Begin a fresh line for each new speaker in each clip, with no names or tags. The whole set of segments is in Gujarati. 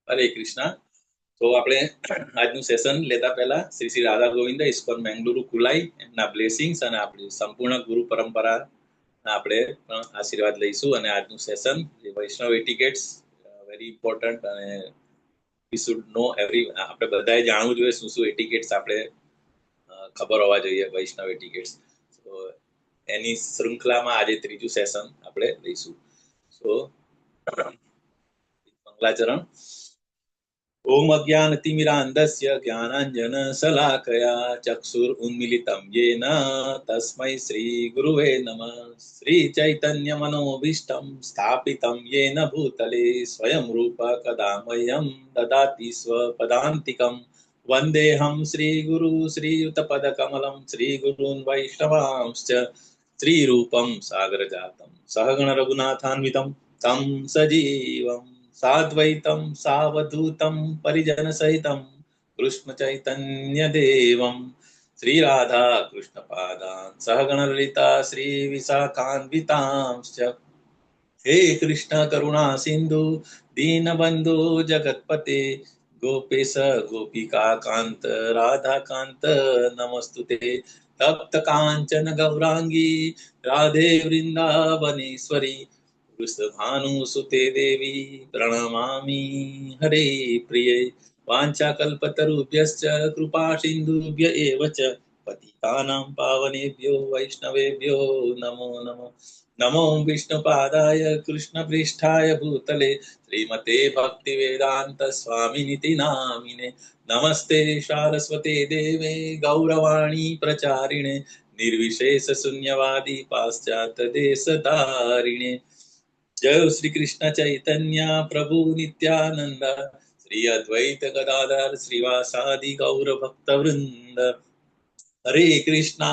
હરે કૃષ્ણ. તો આપણે આજનું સેશન લેતા પહેલા શ્રી શ્રી રાધા ગોવિંદ ઇસ્કોન મેંગલુરુ કુલાઈ એમના બ્લેસિંગ્સ અને આપણી સંપૂર્ણ ગુરુ પરંપરા આપણે આશીર્વાદ લઈશું. અને આજનું સેશન વૈષ્ણવ એટિકેટ્સ વેરી ઇમ્પોર્ટન્ટ અને વી શુડ નો આપણે બધાએ જાણવું જોઈએ શું શું એટિકેટ્સ આપણે ખબર હોવા જોઈએ વૈષ્ણવ એટિકેટ્સ. તો એની શૃંખલામાં આજે ત્રીજું સેશન આપણે લઈશું. સો મંગલાચરણ. ओम अज्ञानतिमिरान्धस्य ज्ञानाञ्जनशलाकया चक्षुरुन्मीलितं येन तस्मै श्रीगुरुवे नमः. श्रीचैतन्यमनोभीष्टं स्थापितं येन भूतले स्वयं रूप कदा मह्यं ददाति स्वपदान्तिकं. वन्देऽहं श्रीगुरु श्रीयुतपदकमलं श्रीगुरून् वैष्णवांश्च श्रीरूपं सागरजातं सहगण रघुनाथान्वितं तं सजीवम् साद्वैतं सावधूतं परिजन सहितं कृष्ण चैतन्य देवं श्री राधा कृष्ण पादान् सहगण ललिता श्री विशाखान्वितांश्च. हे कृष्ण करुणा सिंधु दीनबंधु जगतपते गोपेश गोपिका कांत राधा कांत नमस्तुते. तप्त कांचन गौरांगी राधे वृंदावनेश्वरी वृषभानुसुते देवी प्रणमामि हरे प्रिये. वाञ्छाकल्पतरुभ्यश्च कृपा सिन्धुभ्य एव च पतितानां पावनेभ्यो वैष्णवेभ्यो नमो नमः. नमो विष्णुपादाय कृष्णपृष्ठाय भूतले श्रीमते भक्तिवेदान्त स्वामिनिति नामिने. नमस्ते सारस्वते देवे गौरवाणी प्रचारिणे निर्विशेष शून्यवादी पाश्चात्य देशतारिणे. जय श्री कृष्ण चैतन्य प्रभु नित्यानंद श्री अद्वैत गदाधर श्रीवासादि गौर भक्त वृंद. हरे कृष्णा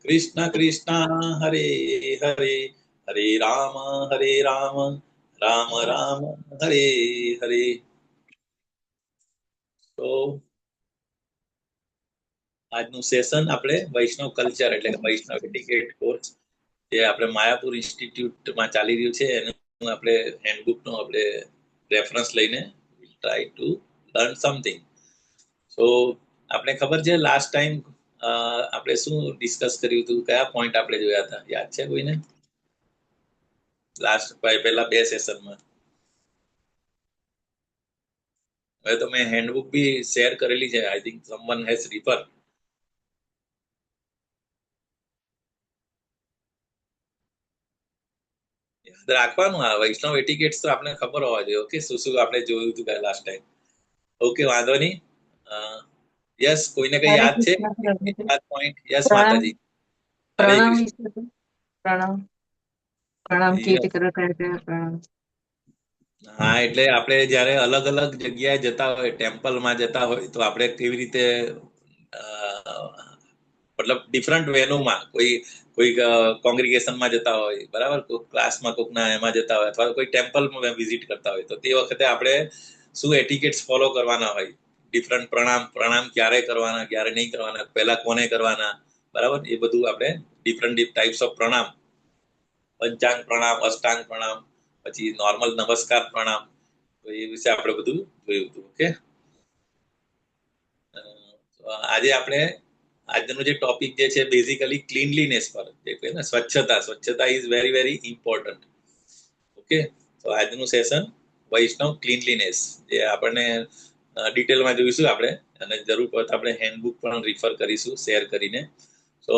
कृष्ण कृष्ण हरे हरे हरे राम राम राम हरे हरे. તો આજનું સેશન આપણે વૈષ્ણવ કલ્ચર એટલે કે વૈષ્ણવ એટિકેટ કોર્સ જે આપણે માયાપુર ઇન્સ્ટિટ્યૂટમાં ચાલી રહ્યું છે એનું આપણે હેન્ડબુકનો આપણે રેફરન્સ લઈને ટ્રાય ટુ લર્ન સમથિંગ. સો આપણે ખબર છે લાસ્ટ ટાઈમ આપણે શું ડિસ્કસ કર્યું હતું, કયા પોઈન્ટ આપણે જોયા હતા, યાદ છે કોઈને? લાસ્ટ પહેલા બે સેશનમાં હવે તો મેં હેન્ડબુક બી શેર કરેલી છે. I think someone has refer. યાદ રાખવાનું, આ વૈષ્ણવ એટિકેટ્સ તો આપણે ખબર હોવા જોઈએ. ઓકે, શું શું આપણે જોયું હતું લાસ્ટ ટાઈમ. ઓકે, વાંધો નહીં. યસ, કોઈને કઈ યાદ છે પોઈન્ટ? યસ માતાજી. હરે કૃષ્ણ. હા, એટલે આપણે જયારે અલગ અલગ જગ્યાએ જતા હોય, ટેમ્પલમાં જતા હોય, તો આપણે કેવી રીતે મતલબ ડિફરન્ટ વેનુમાં કોઈ કોંગ્રીગેશનમાં જતા હોય, બરાબર, કોઈ ક્લાસમાં કોઈકના એમાં જતા હોય અથવા કોઈ ટેમ્પલમાં વિઝિટ કરતા હોય, તો તે વખતે આપણે શું એટિકેટ્સ ફોલો કરવાના હોય. ડિફરન્ટ પ્રણામ ક્યારે કરવાના, ક્યારે નહીં કરવાના, પહેલા કોને કરવાના, બરાબર, એ બધું આપણે ડિફરન્ટ ટાઈપ્સ ઓફ પ્રણામ, પંચાંગ પ્રણામ, અષ્ટાંગ પ્રણામ, પછી નોર્મલ નમસ્કાર પ્રણામ, તો એ વિશે આપણે બધું જોયું હતું. ઓકે, આજે આપણે આજનો જે ટોપિક જે છે બેઝિકલી ક્લીનલીનેસ પર, જે કહે ને સ્વચ્છતા is very very important. Okay, તો આજનું સેશન વૈષ્ણવ ક્લીનલીનેસ, જે આપણને ડિટેલમાં જોઈશું આપણે, અને જરૂર પડતા આપણે હેન્ડબુક પણ રિફર કરીશું શેર કરીને. તો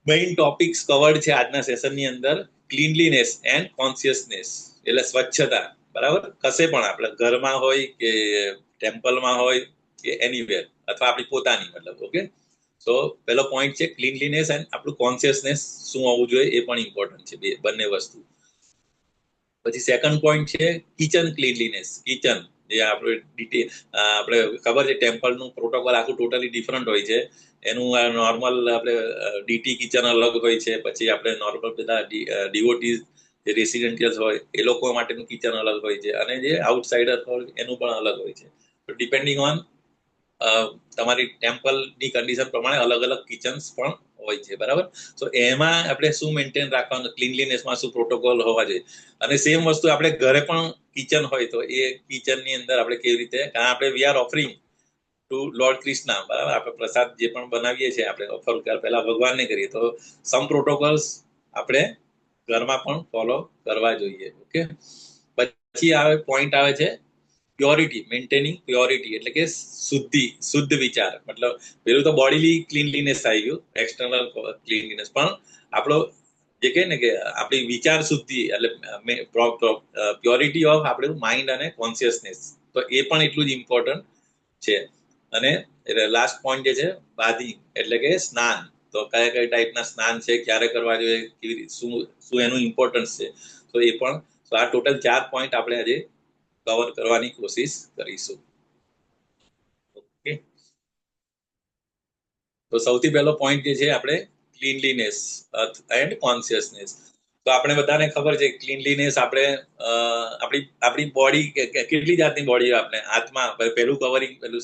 મેઇન ટોપિક્સ કવર્ડ છે આજના સેશનની અંદર. ક્લીનલીનેસ એન્ડ કોન્શિયસનેસ, એટલે સ્વચ્છતા, બરાબર, કશે પણ આપણે ઘરમાં હોય કે ટેમ્પલમાં હોય કે એનીવેર, અથવા આપણી પોતાની મતલબ. ઓકે, તો પહેલો પોઈન્ટ છે ક્લીનલીનેસ એન્ડ આપણું કોન્શિયસનેસ શું હોવું જોઈએ એ પણ ઇમ્પોર્ટન્ટ છે, બંને વસ્તુ. પછી સેકન્ડ પોઈન્ટ છે કિચન ક્લીનલીનેસ. કિચન જે આપણે ખબર છે ટેમ્પલનું પ્રોટોકોલ આખું ટોટલી ડિફરન્ટ હોય છે. એનું નોર્મલ આપણે ડીટી કિચન અલગ હોય છે, પછી આપણે નોર્મલ બધા ડિવોટીઝ જે રેસિડેન્ટિયલ્સ હોય એ લોકો માટેનું કિચન અલગ હોય છે, અને જે આઉટસાઇડર હોય એનું પણ અલગ હોય છે. ડિપેન્ડિંગ ઓન તમારી ટેમ્પલની કન્ડિશન પ્રમાણે અલગ અલગ કિચન્સ પણ હોય છે, બરાબર. તો એમાં આપણે શું મેન્ટેન રાખવાનું, ક્લીનલીનેસમાં શું પ્રોટોકોલ હોવા જોઈએ, અને સેમ વસ્તુ આપણે ઘરે પણ કિચન હોય તો એ કિચનની અંદર આપણે કેવી રીતે, કારણ આપણે we are offering to lord Krishna, બરાબર. આપણે પ્રસાદ જે પણ બનાવીએ છીએ આપણે ઓફર પહેલા ભગવાનને કરીએ, તો સમ પ્રોટોકોલ્સ આપણે ઘરમાં પણ ફોલો કરવા જોઈએ. ઓકે, પછી આવે પોઈન્ટ આવે છે પ્યોરિટી, મેન્ટેનિંગ પ્યોરિટી, એટલે કે શુદ્ધ વિચાર. મતલબ પેલું તો બોડીલી ક્લીનલીનેસ આવી ગયું, એક્સટર્નલ ક્લીનલીનેસ, પણ આપણો જે કહે ને કે આપણી વિચાર શુદ્ધિ એટલે પ્યોરિટી ઓફ આપણું માઇન્ડ અને કોન્શિયસનેસ, તો એ પણ એટલું જ ઇમ્પોર્ટન્ટ છે. અને લાસ્ટ પોઈન્ટ જે છે બાધિંગ, એટલે કે સ્નાન. તો કયા કયા ટાઈપના સ્નાન છે, ક્યારે કરવા જોઈએ, કેવી શું એનું ઇમ્પોર્ટન્સ છે, તો એ પણ. તો આ ટોટલ 4 પોઈન્ટ આપણે આજે કવર કરવાની કોશિશ કરીશું. ઓકે, તો સૌથી પહેલો પોઈન્ટ જે છે આપણે ક્લીનલીનેસ એન્ડ કોન્શિયસનેસ. તો આપણે બધાને ખબર છે ક્લીનલીનેસ આપણે આપણી બોડી, કેટલી જાતની બોડી આપણે આત્મા, પેલું કવરિંગ, પેલું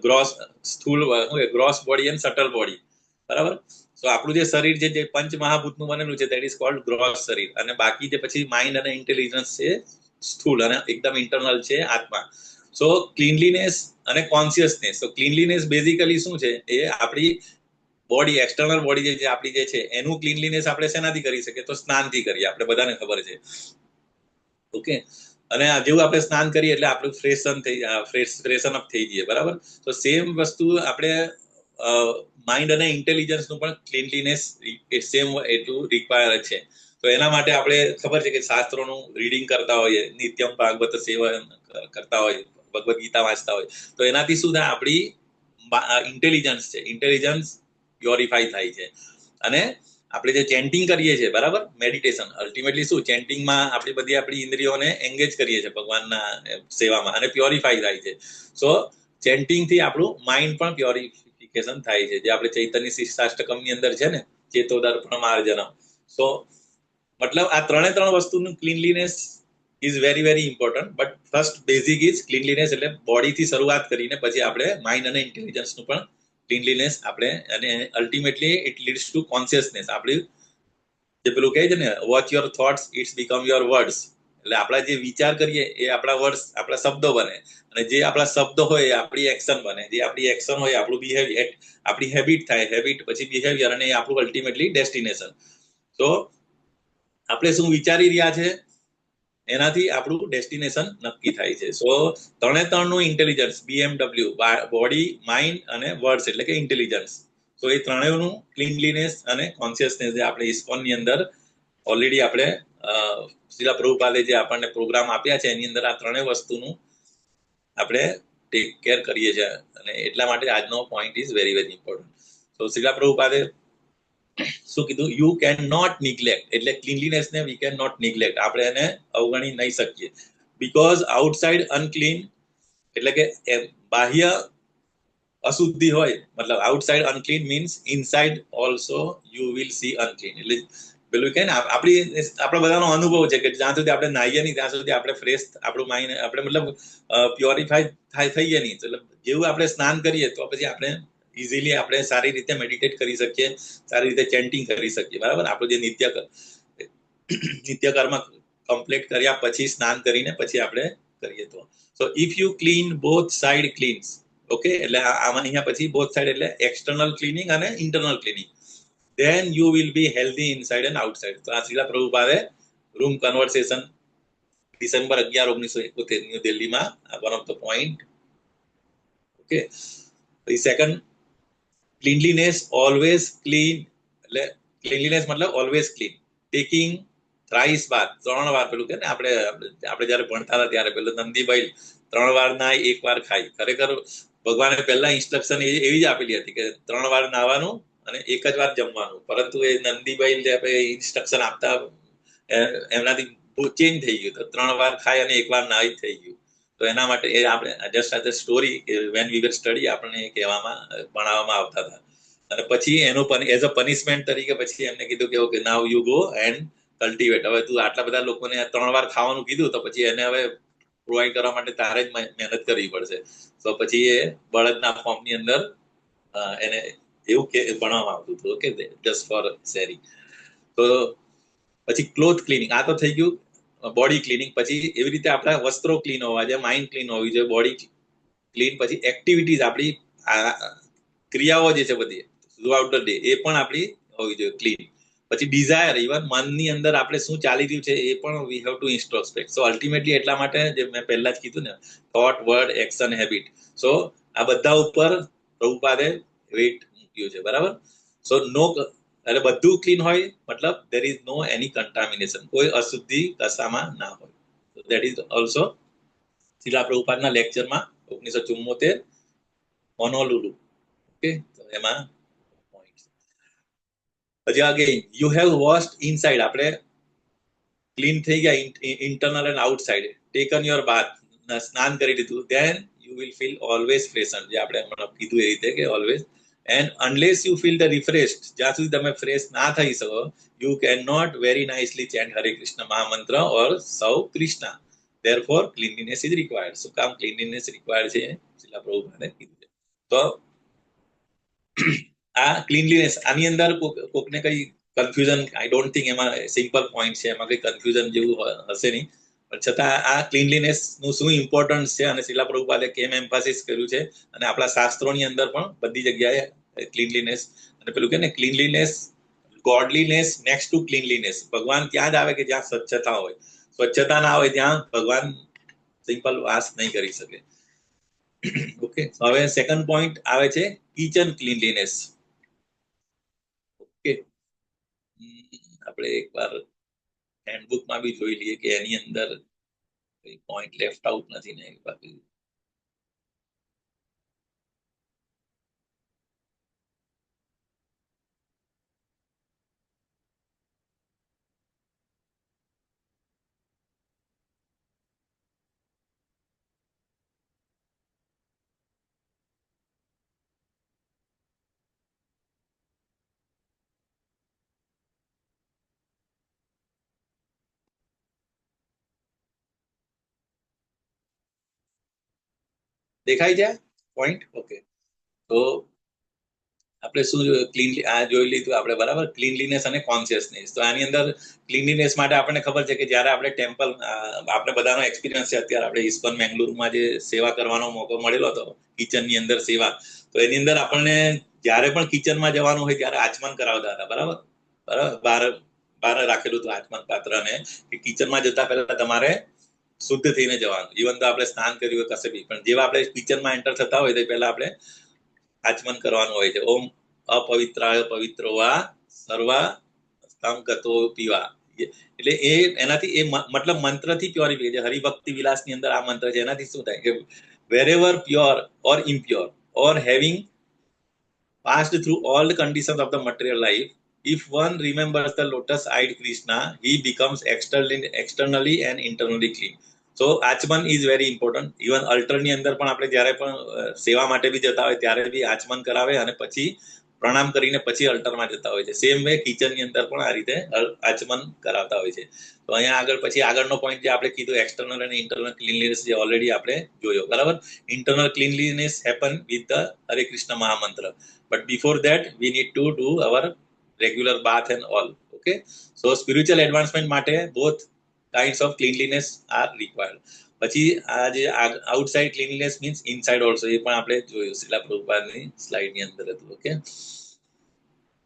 ગ્રોસ સ્થૂળ gross body and subtle body, બરાબર. તો આપણું જે શરીર છે જે પંચ મહાભૂતનું બનેલું છે, દેટ ઇઝ કોલ્ડ ગ્રોસ શરીર, અને બાકી જે પછી માઇન્ડ અને ઇન્ટેલિજન્સ છે સ્થૂળ, અને એકદમ ઇન્ટરનલ છે આત્મા. સો ક્લીનલીનેસ અને કોન્શિયસનેસ. તો ક્લીનલીનેસ બેઝિકલી શું છે, એ આપણી બોડી, એક્સટર્નલ બોડી જે આપણી જે છે એનું ક્લીનલીનેસ આપણે શેનાથી કરી શકીએ, તો સ્નાનથી કરીએ, આપણે બધાને ખબર છે. ઓકે, અને જેવું આપણે સ્નાન કરીએ એટલે આપણું ફ્રેશન અપ થઈ જઈએ, બરાબર. તો સેમ વસ્તુ આપણે માઇન્ડ અને ઇન્ટેલિજન્સ નું પણ ક્લીનલીનેસ સેમ એટલું રિક્વાયર છે. તો એના માટે આપણે ખબર છે કે શાસ્ત્રોનું રીડિંગ કરતા હોઈએ, નિત્યમ ભાગવત સેવન કરતા હોય, ભગવદ્ ગીતા વાંચતા હોય, તો એનાથી શું થાય, આપણી ઇન્ટેલિજન્સ છે, ઇન્ટેલિજન્સ પ્યોરિફાઈ થાય છે. અને આપણે જે ચેન્ટિંગ કરીએ છીએ, બરાબર, મેડિટેશન, અલ્ટિમેટલી શું, ચેન્ટિંગમાં આપણી બધી આપણી ઇન્દ્રિયોને એંગેજ કરીએ છીએ ભગવાનના સેવામાં, અને પ્યોરિફાઈ થાય છે. સો ચેન્ટિંગથી આપણું માઇન્ડ પણ પ્યોરિફિકેશન થાય છે, જે આપણે ચૈતન્ય શિષ્ટાષ્ટકમની અંદર છે ને, ચેતોદર્પણ માર્જનમ. સો મતલબ આ ત્રણ વસ્તુનું cleanliness is very very important, but first basic is cleanliness, એટલે બોડીથી શરૂઆત કરીને પછી આપણે માઇન્ડ અને ઇન્ટેલિજન્સનું પણ ક્લીનલીનેસ આપણે, અને ultimately it leads to consciousness. આપણે જે પેલું કહે છે ને, watch your thoughts its become your words, એટલે આપણા જે વિચાર કરીએ એ આપણા વર્ડ્સ, આપણા શબ્દો બને, અને જે આપણા શબ્દો હોય એ આપણી એક્શન બને, જે આપણી એક્શન હોય આપણું બિહેવિયર, આપણી હેબિટ થાય, હેબિટ પછી બિહેવિયર, અને એ આપણું અલ્ટિમેટલી ડેસ્ટિનેશન. તો આપણે શું વિચારી રહ્યા છે એનાથી આપણું ડેસ્ટિનેશન નક્કી થાય છે. સો ત્રણનું ઇન્ટેલિજન્સ, BMW, બોડી, માઇન્ડ અને વર્ડ્સ, એટલે કે ઇન્ટેલિજન્સ. તો એ ત્રણેયનું ક્લીનલીનેસ અને કોન્શિયસનેસ જે આપણે ઇસ્કોનની અંદર ઓલરેડી આપણે શીલા પ્રભુપાદે જે આપણને પ્રોગ્રામ આપ્યા છે એની અંદર આ ત્રણેય વસ્તુનું આપણે ટેક કેર કરીએ છીએ, અને એટલા માટે આજનો point is very very important. તો શીલા પ્રભુપાદે શું કીધું, યુ કેન નોટ નિગ્લેક્ટ, એટલે ક્લીનલીનેસ ને વી કેન નોટ નિગ્લેક્ટ, આપણે એને અવગણી નહીં શકીએ. બીકોઝ આઉટસાઇડ અનક્લીન, એટલે કે બાહ્ય અશુદ્ધિ હોય, મતલબ outside unclean means inside also you will see unclean. એટલે પેલું કે ને આપણા બધાનો અનુભવ છે કે જ્યાં સુધી આપણે નાહીએ નહીં ત્યાં સુધી આપણે ફ્રેશ, આપણું માઇન્ડ આપણે મતલબ પ્યોરિફાઈ થઈએ નહીં. એટલે જેવું આપણે સ્નાન કરીએ તો પછી આપણે ઇઝીલી આપણે સારી રીતે મેડિટેટ કરી શકીએ, સારી રીતે ચેન્ટિંગ કરી શકીએ, બરાબર. આપણું જે નિત્ય કર્મ કમ્પ્લીટ કર્યા પછી સ્નાન કરીને પછી આપણે કરીએ તો. સો if you clean both side cleanse, okay, એટલે આમાં અહીંયા પછી બોથ સાઇડ એટલે એક્સટર્નલ ક્લીનિંગ અને internal cleaning, then you will be healthy inside and outside. તો આ શીલા પ્રભુપાદે રૂમ કન્વર્સેશન ડિસેમ્બર 11, 1971 ન્યૂ દિલ્હીમાં one of the point. Okay, second, cleanliness always clean, એટલે ક્લીનલીનેસ મતલબ ઓલવેઝ ક્લીન, ટેકિંગ થ્રાઇસ બાથ, 3 વાર, પેલું કે ને આપણે જયારે ભણતા હતા ત્યારે પેલું નંદીભાઈ 3 વાર નાય 1 વાર ખાય. ખરેખર ભગવાને પહેલા ઇન્સ્ટ્રક્શન એવી જ આપેલી હતી કે 3 વાર નાવાનું અને 1 જ વાર જમવાનું, પરંતુ એ નંદીભાઈ ઇન્સ્ટ્રક્શન આપતા એમનાથી ચેન્જ થઈ ગયું, તો 3 વાર ખાય અને 1 વાર નાય થઈ ગયું. તો એના માટે એ આપણે just as a story when we were study આપણને કહેવામાં ભણાવવામાં આવતા હતા. અને પછી એનું એઝ અ પનિશમેન્ટ તરીકે પછી એમને કીધું કે okay now you go and cultivate. હવે તું આટલા બધા લોકોને 3 વાર ખાવાનું કીધું તો પછી એને હવે પ્રોવાઈડ કરવા માટે તારે જ મહેનત કરવી પડશે. તો પછી એ બળદના ફોર્મની અંદર એને એવું કે ભણવામાં આવતું હતું. Okay, just four sharing. તો પછી ક્લોથ ક્લિનિંગ, આ તો થઈ ગયું બોડી ક્લિનિંગ. પછી એવી રીતે આપણા વસ્ત્રો ક્લીન હોવા જોઈએ, માઇન્ડ ક્લીન હોવી જોઈએ, બોડી ક્લીન. પછી એક્ટિવિટીઝ, આપણી ક્રિયાઓ જે છે બધી થ્રુઆઉટ ધ ડે એ પણ આપણી હોવી જોઈએ ક્લીન. પછી ડિઝાયર, ઇવન મનની અંદર આપણે શું ચાલી રહ્યું છે એ પણ we have to introspect. So ultimately એટલા માટે જે મેં પહેલા જ કીધું ને, thought, word, action, habit. So આ બધા ઉપર પ્રભુપાદે વેઇટ મૂક્યું છે, બરાબર. સો નો, એટલે બધું ક્લીન હોય મતલબ there is no any contamination, કોઈ અશુદ્ધિ કશામાં ના હોય. દેટ ઇઝ ઓલ્સો શિલા પ્રભુપાદના લેક્ચરમાં 1974 હોનોલુલુ. ઓકે, તો એમાં પછી again you have washed inside, આપણે ક્લીન થઈ ગયા internal and outside, taken your bath, સ્નાન કરી લીધું, then you will feel always freshen, જે આપણે હમણાં કીધું એ રીતે કે always. And unless you feel the refreshed, જ્યાં સુધી તમે ફ્રેશ ના થઈ શકો, you can not very nicely chant Hare Krishna મહામંત્ર ઓર સૌ Krishna. therefore cleanliness is required. શું કામ cleanliness required છે શિલા પ્રભુપાદે કીધું છે. તો આ ક્લીનલીનેસ, આની અંદર કોકને કઈ કન્ફ્યુઝન, આઈ ડોન્ટ થિંક એમાં સિમ્પલ પોઈન્ટ છે, એમાં કઈ કન્ફ્યુઝન જેવું હશે નહીં. પણ છતાં આ ક્લીનલીનેસ નું શું ઇમ્પોર્ટન્સ છે અને શિલા પ્રભુપાદે કેમ એમ્ફાસિસ કર્યું છે, અને આપણા શાસ્ત્રોની અંદર પણ બધી જગ્યાએ ક્લીનલીનેસ, અને પેલું કે ને cleanliness, godliness next to cleanliness. ભગવાન ત્યાં જ આવે કે જ્યાં સ્વચ્છતા હોય. સ્વચ્છતા ના હોય ત્યાં ભગવાન સિમ્પલ વાસ નહીં કરી શકે. ઓકે, હવે સેકન્ડ પોઈન્ટ આવે છે કિચન ક્લીનલીનેસ. ઓકે, આપણે એકવાર હેન્ડબુકમાં બી જોઈ લઈએ કે એની અંદર કોઈ પોઈન્ટ લેફ્ટ આઉટ નથી ને બાકી. દેખાય છે પોઈન્ટ? ઓકે, તો આપણે શું ક્લીનલી આ જોઈ લીધું આપણે, બરાબર, ક્લીનલીનેસ અને કોન્શિયસનેસ. તો આની અંદર ક્લીનલીનેસ માટે આપણને ખબર છે કે જ્યારે આપણે ટેમ્પલ, આપણે બધાનો એક્સપિરિયન્સ છે અત્યારે, આપણે ઇસ્કોન મેંગલુરુમાં જે સેવા કરવાનો મોકો મળેલો હતો, કિચનની અંદર સેવા, તો એની અંદર આપણને જ્યારે પણ કિચનમાં જવાનું હોય ત્યારે આચમન કરાવતા હતા, બરાબર. બરાબર, બહાર રાખેલું હતું આચમન પાત્ર, ને કે કિચનમાં જતા પહેલા તમારે શુદ્ધ થઈને જવાનું. ઇવન તો આપણે સ્નાન કર્યું હોય કશે બી, પણ જેવા આપણે કિચનમાં એન્ટર થતા હોય તો પહેલા આપણે આચમન કરવાનું હોય છે. ઓમ અપવિત્રાય પવિત્રો વા સર્વા સ્તમ ગતો પીવા. એટલે એ એનાથી એ મતલબ મંત્રથી પ્યોરિફિકેશન. હરિભક્તિ વિલાસની અંદર આ મંત્ર છે. એનાથી શું થાય કે wherever pure or impure or having passed through all the conditions of the material life, if one remembers the lotus-eyed Krishna, he becomes externally and internally clean. So achaman is very important. Even અલ્ટરની અંદર પણ આપણે જ્યારે પણ સેવા માટે બી જતા હોય ત્યારે બી આચમન કરાવે અને પછી પ્રણામ કરીને પછી અલ્ટરમાં જતા હોય છે. સેમ વે કિચનની અંદર પણ આ રીતે આચમન કરાવતા હોય છે. તો અહીંયા આગળ પછી આગળનો પોઈન્ટ જે આપણે કીધું એક્સટર્નલ અને ઇન્ટરનલ ક્લીનલીનેસ, જે ઓલરેડી આપણે જોયો, બરાબર. Internal cleanliness happen with the Hare Krishna મહામંત્ર, but before that we need to do our regular bath and all. Okay, so spiritual advancement માટે both kinds of cleanliness are required. પછી આ જે outside cleanliness means inside also, એ પણ આપણે જોયું શિલા પ્રભુપાદની સ્લાઇડની અંદર હતું. ઓકે,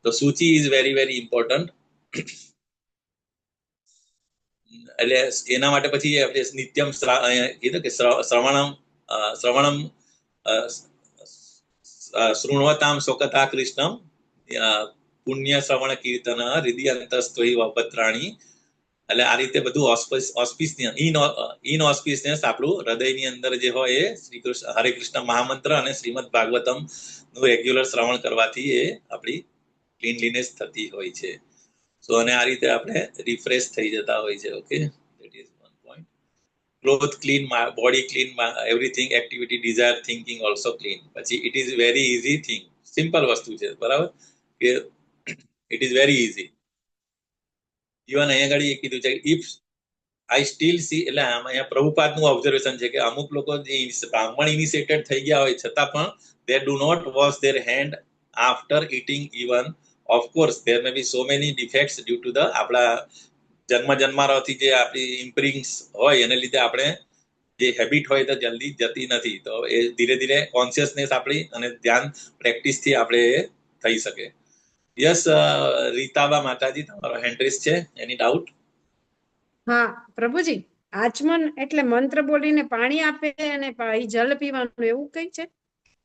તો સૂચિ ઇઝ વેરી વેરી ઇમ્પોર્ટન્ટ. એટલે એના માટે પછી આપણે નિત્યમ કીધું કે શ્રવણમ શૃણવતામ શોકતા કૃષ્ણમ પુણ્ય શ્રવણ કીર્તન હૃદય અંતસ્ત્વહી વપત્રાણી. એટલે આ રીતે બધું ઇનઓસ્પિશિયસ આપણું હૃદયની અંદર જે હોય એ શ્રી કૃષ્ણ હરે કૃષ્ણ મહામંત્ર અને શ્રીમદ ભાગવતમ નું રેગ્યુલર શ્રવણ કરવાથી એ આપણી ક્લીનલીનેસ થતી હોય છે. સો અને આ રીતે આપણે રિફ્રેશ થઈ જતા હોય છે. Okay, that is one point. Cloth clean, body clean, everything, activity, desire, thinking also clean. પછી it is very easy thing, simple વસ્તુ છે, બરાબર, કે it is very easy. Even અહીંયા આગળ એ કીધું છે ઇફ આઈ સ્ટીલ સી, એટલે અહીંયા પ્રભુપાદનું ઓબ્ઝર્વેશન છે કે અમુક લોકો જે બ્રાહ્મણ ઇનિશિએટેડ થઈ ગયા હોય છતાં પણ they do not wash their hand after eating even. Of course there may be so many defects due to the આપણા જન્મારોથી જે આપણી ઇમ્પ્રિન્ટ્સ હોય એને લીધે આપણે જે હેબિટ હોય તો જલ્દી જતી નથી. તો એ ધીરે ધીરે કોન્શિયસનેસ આપણી અને ધ્યાન પ્રેક્ટિસથી આપણે થઈ શકે. યસ રીતાબા માતાજી, તમારો હેન્ડ રેઝ છે, એની ડાઉટ?
હા પ્રભુજી, આચમન એટલે મંત્ર બોલીને પાણી આપે અને જલ પીવાનું, એવું કઈ છે?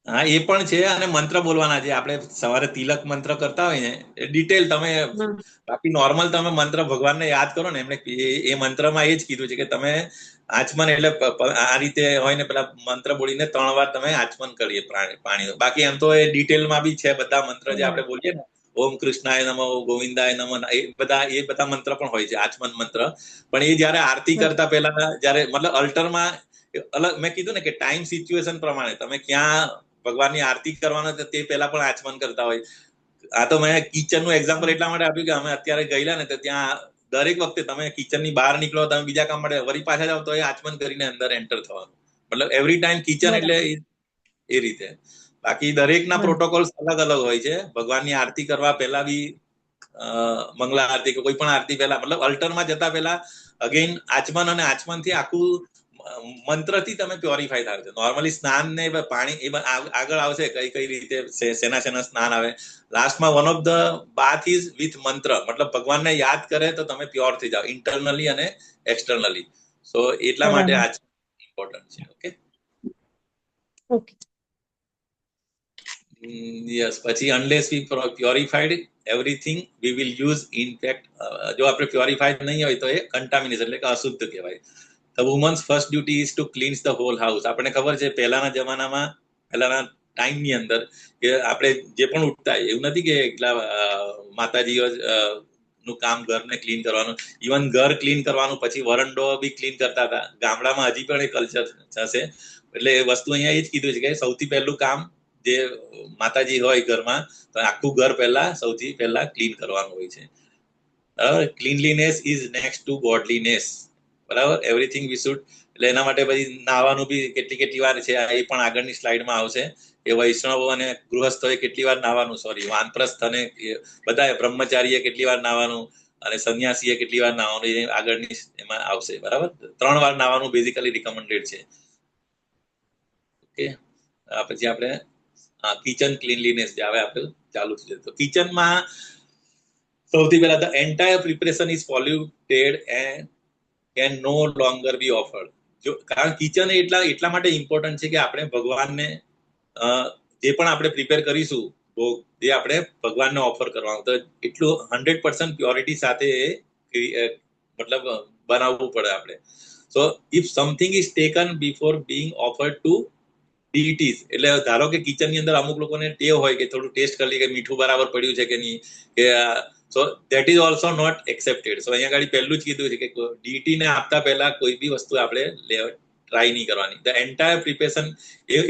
હા એ પણ છે, અને મંત્ર બોલવાના છે. આપણે સવારે તિલક મંત્ર કરતા હોય ને એ ડિટેલ તમે, બાકી નોર્મલ તમે મંત્ર ભગવાનને યાદ કરો ને, એમને એ મંત્રમાં એ જ કીધું છે કે તમે આચમન એટલે આ રીતે હોય ને પેલા મંત્ર બોલીને 3 વાર તમે આચમન કરીએ પાણીનો. બાકી એમ તો એ ડિટેલમાં બી છે બધા મંત્ર જે આપણે બોલીએ ને, ઓમ કૃષ્ણાય નમઃ, ગોવિંદાય નમઃ, એ બધા મંત્ર પણ હોય છે, આચમન મંત્ર. પણ એ જયારે આરતી કરતા પહેલા, જયારે મતલબ અલ્ટરમાં અલગ, મેં કીધું ને કે ટાઈમ સિચ્યુએશન પ્રમાણે તમે ક્યાં ભગવાનની આરતી કરવાના તે પહેલા પણ આચમન કરતા હોય. આ તો મેં કિચનનું એક્ઝામ્પલ એટલા માટે આપ્યું કે અમે અત્યારે ગયેલા ને તો ત્યાં દરેક વખતે તમે કિચનની બહાર નીકળો, તમે બીજા કામ માટે વળી પાછા જાવ તો એ આચમન કરીને અંદર એન્ટર થવાનું. મતલબ એવરી ટાઈમ કિચન એટલે એ રીતે. બાકી દરેકના પ્રોટોકોલ્સ અલગ અલગ હોય છે. ભગવાનની આરતી કરવા પહેલા બી મંગલા આરતી કે કોઈ પણ આરતી પહેલા, મતલબ અલ્ટરમાં જતા પહેલા અગેન આચમન, અને આચમનથી આખું મંત્રથી તમે પ્યોરિફાય થાય છે. નોર્મલી સ્નાન ને પાણી એ આગળ આવશે, કઈ કઈ રીતે શેના સ્નાન આવે. લાસ્ટમાં one of the bath is with મંત્ર, મતલબ ભગવાનને યાદ કરે તો તમે પ્યોર થઈ જાઓ ઇન્ટરનલી અને એક્સટર્નલી. સો એટલા માટે આ ઇમ્પોર્ટન્ટ છે. Okay
okay,
yes. પછી unless we purified everything we will use, in fact જો આપણે પ્યોરિફાઈડ નહીં હોય તો એ કન્ટામિનેશન એટલે કે અશુદ્ધ કહેવાય. The woman's first duty is to cleanse the whole house. આપણને ખબર છે પહેલાના જમાનામાં, પહેલાના ટાઈમની અંદર કે આપણે જે પણ ઉઠતા, એવું નથી કે એટલા માતાજીઓ નું કામ ઘરને ક્લીન કરવાનું, ઇવન ઘર ક્લીન કરવાનું, પછી વરંડો બી ક્લીન કરતા હતા. ગામડામાં હજી પણ એ કલ્ચર હશે. એટલે એ વસ્તુ અહીંયા એ જ કીધું છે કે સૌથી પહેલું કામ જે માતાજી હોય ઘરમાં, તો આખું ઘર પહેલા સૌથી પહેલા ક્લીન કરવાનું હોય છે. બરાબર, cleanliness is next to godliness. બરાબર, એવરીથિંગ વી શુડ. એટલે એના માટે પછી નાવાનું બી કેટલી વાર છે, એ પણ આગળની સ્લાઇડમાં આવશે. એ વૈષ્ણવો અને ગૃહસ્થોએ કેટલી વાર નાવાનું, સોરી વાનપ્રસ્થ અને બધા બ્રહ્મચારીએ કેટલી વાર નાવાનું, અને સંન્યાસીએ કેટલી વાર નાવાનું, એ આગળની એમાં આવશે. બરાબર, 3 વાર નાવાનું બેઝિકલી રિકમેન્ડેડ છે. ઓકે, પછી આપણે કિચન ક્લીનલીનેસ જે આવે આપણે ચાલુ છે. તો કિચનમાં સૌથી પહેલા the entire preparation is polluted and can no longer be offered. જો કારણ કિચન એટલા માટે ઇમ્પોર્ટન્ટ છે કે આપણે ભગવાનને જે પણ આપણે પ્રિપેર કરીશું ભોગ, જે આપણે ભગવાનને ઓફર કરવાનું, તો એટલું 100% પ્યોરિટી સાથે મતલબ બનાવવું પડે આપણે. So if something is taken before being offered to deities, એટલે ધારો કે કિચનની અંદર અમુક લોકોને ટેવ હોય કે થોડું ટેસ્ટ કરી લે કે મીઠું બરાબર પડ્યું છે કે નહીં, કે so that is also not accepted. So અહીંયા આગળ પહેલું જ કીધું છે કે ડીટીને આપતા પહેલા કોઈ બી વસ્તુ આપણે ટ્રાય નહીં કરવાની. ધ એન્ટાયર પ્રિપરેશન,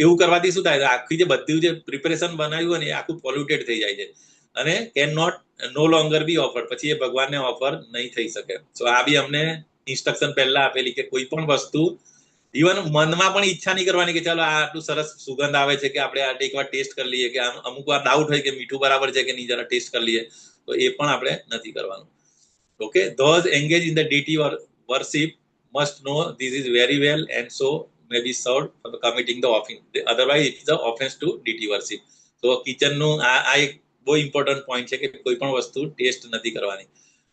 એવું કરવાથી શું થાય, આખી જે બધું જે પ્રિપરેશન બનાવ્યું હોય ને એ આખું પોલ્યુટેડ થઈ જાય છે, અને can not no longer be offer, પછી એ ભગવાનને ઓફર નહીં થઈ શકે. સો આ બી અમને ઇન્સ્ટ્રક્શન પહેલા આપેલી કે કોઈ પણ વસ્તુ, ઇવન મનમાં પણ ઈચ્છા નહીં કરવાની કે ચાલો આ આટલું સરસ સુગંધ આવે છે કે આપણે આ એકવાર ટેસ્ટ કરી લઈએ, કે અમુક વાર ડાઉટ હોય કે મીઠું બરાબર છે કે નહીં, જરા ટેસ્ટ કરી લઈએ, તો એ પણ આપણે નથી કરવાનું. Okay, those engaged in the deity worship must know this is very well and so may be served for committing the offense. Otherwise it is the offense to deity worship. So kitchen નું આ એક બહુ ઇમ્પોર્ટન્ટ પોઈન્ટ છે કે કોઈ પણ વસ્તુ ટેસ્ટ નથી કરવાની.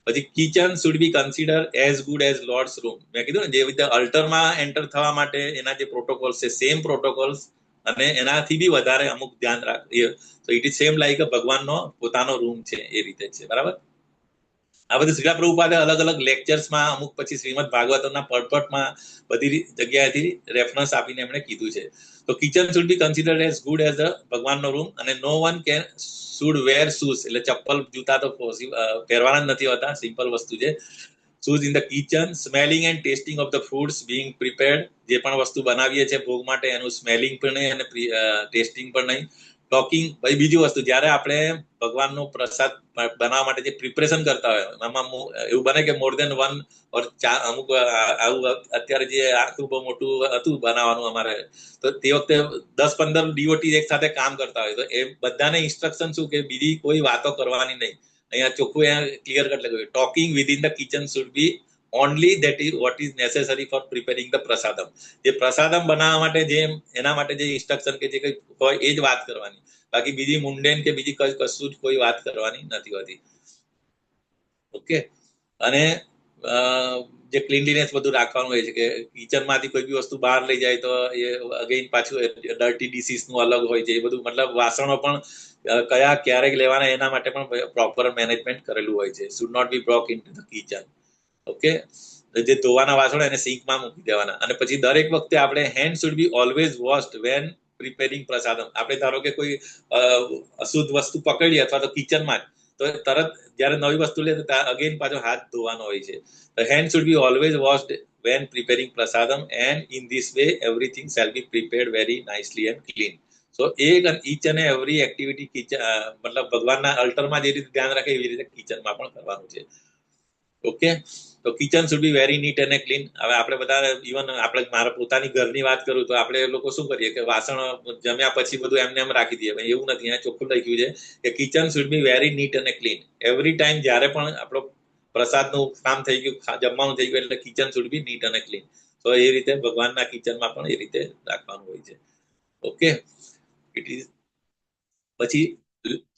પછી kitchen should be consider as good as lords room. મેં કીધું ને જે રીતે અલ્ટરમાં એન્ટર થવા માટે એના જે પ્રોટોકોલ્સ છે, સેમ પ્રોટોકોલ્સ, અને એનાથી બી વધારે અમુક ધ્યાન રાખીએ. તો ઇટ ઇઝ સેમ લાઈક ભગવાનનો પોતાનો રૂમ છે, એ રીતે છે. બરાબર, આ બધું શ્રીલા પ્રભુપાદે અલગ અલગ લેક્ચર્સમાં, અમુક પછી શ્રીમદ ભાગવતના પર્પટમાં બધી જગ્યાએથી રેફરન્સ આપીને એમણે કીધું છે. તો kitchen should be considered as good as ભગવાનનો રૂમ, અને no one can should wear shoes, એટલે ચપ્પલ જૂતા તો પહેરવાના જ નથી હોતા, સિમ્પલ વસ્તુ છે. Shoes in the kitchen, smelling and testing of the foods being prepared, જે પણ વસ્તુ બનાવીએ છીએ ભોગ માટે એનું સ્મેલિંગ પણ નહીં અને ટેસ્ટિંગ પણ નહીં. ટોકિંગ. ભાઈ બીજી વસ્તુ, જ્યારે આપણે ભગવાનનો પ્રસાદ બનાવવા માટે જે પ્રિપરેશન કરતા હોય એમાં એવું બને કે મોર દેન વન ઓર ચાર અમુક આવું અત્યારે જે આખું બહુ મોટું હતું બનાવવાનું અમારે, તો તે વખતે 10-15 ડીઓટી એક સાથે કામ કરતા હોય, તો એ બધાને ઇન્સ્ટ્રક્શન શું કે બીજી કોઈ વાતો કરવાની નહીં. અહીંયા ચોખ્ખું ક્લિયર કટ લખ્યું, talking within the kitchen should B only that is what is necessary for preparing the Prasadam. જે પ્રસાદમ બનાવવા માટે જે એના માટે જે ઇન્સ્ટ્રક્શન કે જે કઈ હોય એ જ વાત કરવાની, બાકી બીજી મુંડેન કે બીજી કશું જ કોઈ વાત કરવાની નથી હોતી. ઓકે. અને જે ક્લીનલીનેસ બધું રાખવાનું હોય છે કે કિચનમાંથી કોઈ બી વસ્તુ બહાર લઈ જાય તો એ અગેન પાછું ડર્ટી ડિસીઝ નું અલગ હોય છે. એ બધું મતલબ વાસણો પણ કયા ક્યારેક લેવાના એના માટે પણ પ્રોપર મેનેજમેન્ટ કરેલું હોય છે. Should not be broke in to the kitchen. Okay. જે ધોવાના વાસણો એને સિંકમાં મૂકી દેવાના. અને પછી દરેક વખતે આપણે hand should be always washed when preparing prasadam. આપણે ધારો કે કોઈ અશુદ્ધ વસ્તુ પકડીએ અથવા તો કિચનમાં તો તરત જયારે નવી વસ્તુ લે તો અગેન પાછો હાથ ધોવાનો હોય છે. The hand should be always washed when preparing prasadam, and in this way everything shall be prepared very nicely and clean. So each and every activity kitchen મતલબ ભગવાનના અલ્ટરમાં જે રીતે ધ્યાન રાખે એવી રીતે કિચનમાં પણ કરવાનું છે. ઓકે. તો kitchen should be very neat અને ક્લીન. હવે આપણે બધા ઇવન આપણે મારા પોતાની ઘરની વાત કરું તો આપણે લોકો શું કરીએ કે વાસણ જમ્યા પછી બધું એમને એમ રાખી દઈએ. એવું નથી, અહીંયા ચોખ્ખું લખ્યું છે કે kitchen should be very neat અને ક્લીન. એવરી ટાઈમ જ્યારે પણ આપણો પ્રસાદનું કામ થઈ ગયું, જમવાનું થઈ ગયું, એટલે કિચન શુડ બી નીટ અને ક્લીન. તો એ રીતે ભગવાનના કિચનમાં પણ એ રીતે રાખવાનું હોય છે. ઓકે. ઇટ ઇઝ પછી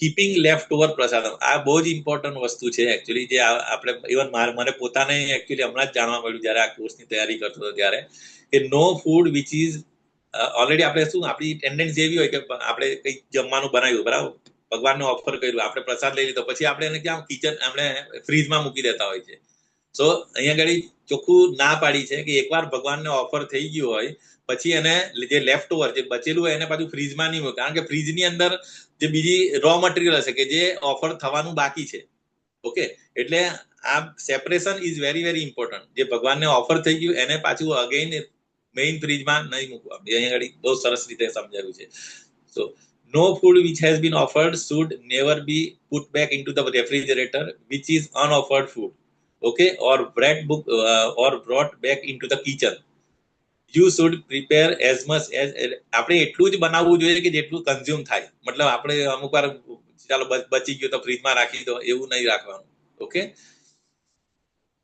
કીપિંગ લેફ્ટ ઓવર પ્રસાદમ. આ બહુ જ ઇમ્પોર્ટન્ટ વસ્તુ છે એકચ્યુઅલી, જે આપણે ઇવન મને પોતાને એકચ્યુઅલી હમણાં જ જાણવા મળ્યું જ્યારે આ કોર્સની તૈયારી કરતો હતો ત્યારે, કે નો ફૂડ વિચ ઇઝ ઓલરેડી આપણે શું આપણી ટેન્ડન્સી એવી હોય કે આપણે કંઈક જમવાનું બનાવ્યું, બરાબર, ભગવાનને ઓફર કર્યું, આપણે પ્રસાદ લઈ લીધો, પછી આપણે એને ક્યાં કિચન આપણે ફ્રીજમાં મૂકી દેતા હોય છે. તો અહીંયા આગળ ચોખ્ખું ના પાડી છે કે એકવાર ભગવાનને ઓફર થઈ ગયું હોય પછી એને જે લેફ્ટ ઓવર જે બચેલું હોય એને પાછું ફ્રીજમાં નહીં મૂકે, કારણ કે ફ્રીજની અંદર જે બીજી રો મટીરિયલ હશે કે જે ઓફર થવાનું બાકી છે. ઓકે. એટલે આ separation is very very important. જે ભગવાનને ઓફર થઈ ગયું એને પાછું અગેન મેઇન ફ્રીજમાં નહીં મૂકવા. અહીંયા આગળ બહુ સરસ રીતે સમજાવ્યું છે. સો no food which has been offered should never be put back into the refrigerator which is unoffered food. Okay. Or brought back into the kitchen. You should prepare as much as આપણે એટલું જ બનાવવું જોઈએ કે જેટલું કન્ઝ્યુમ થાય. મતલબ આપણે અમુક વાર ચાલો બચી ગયો તો ફ્રીજમાં રાખી દો, એવું નહીં રાખવાનું. Okay.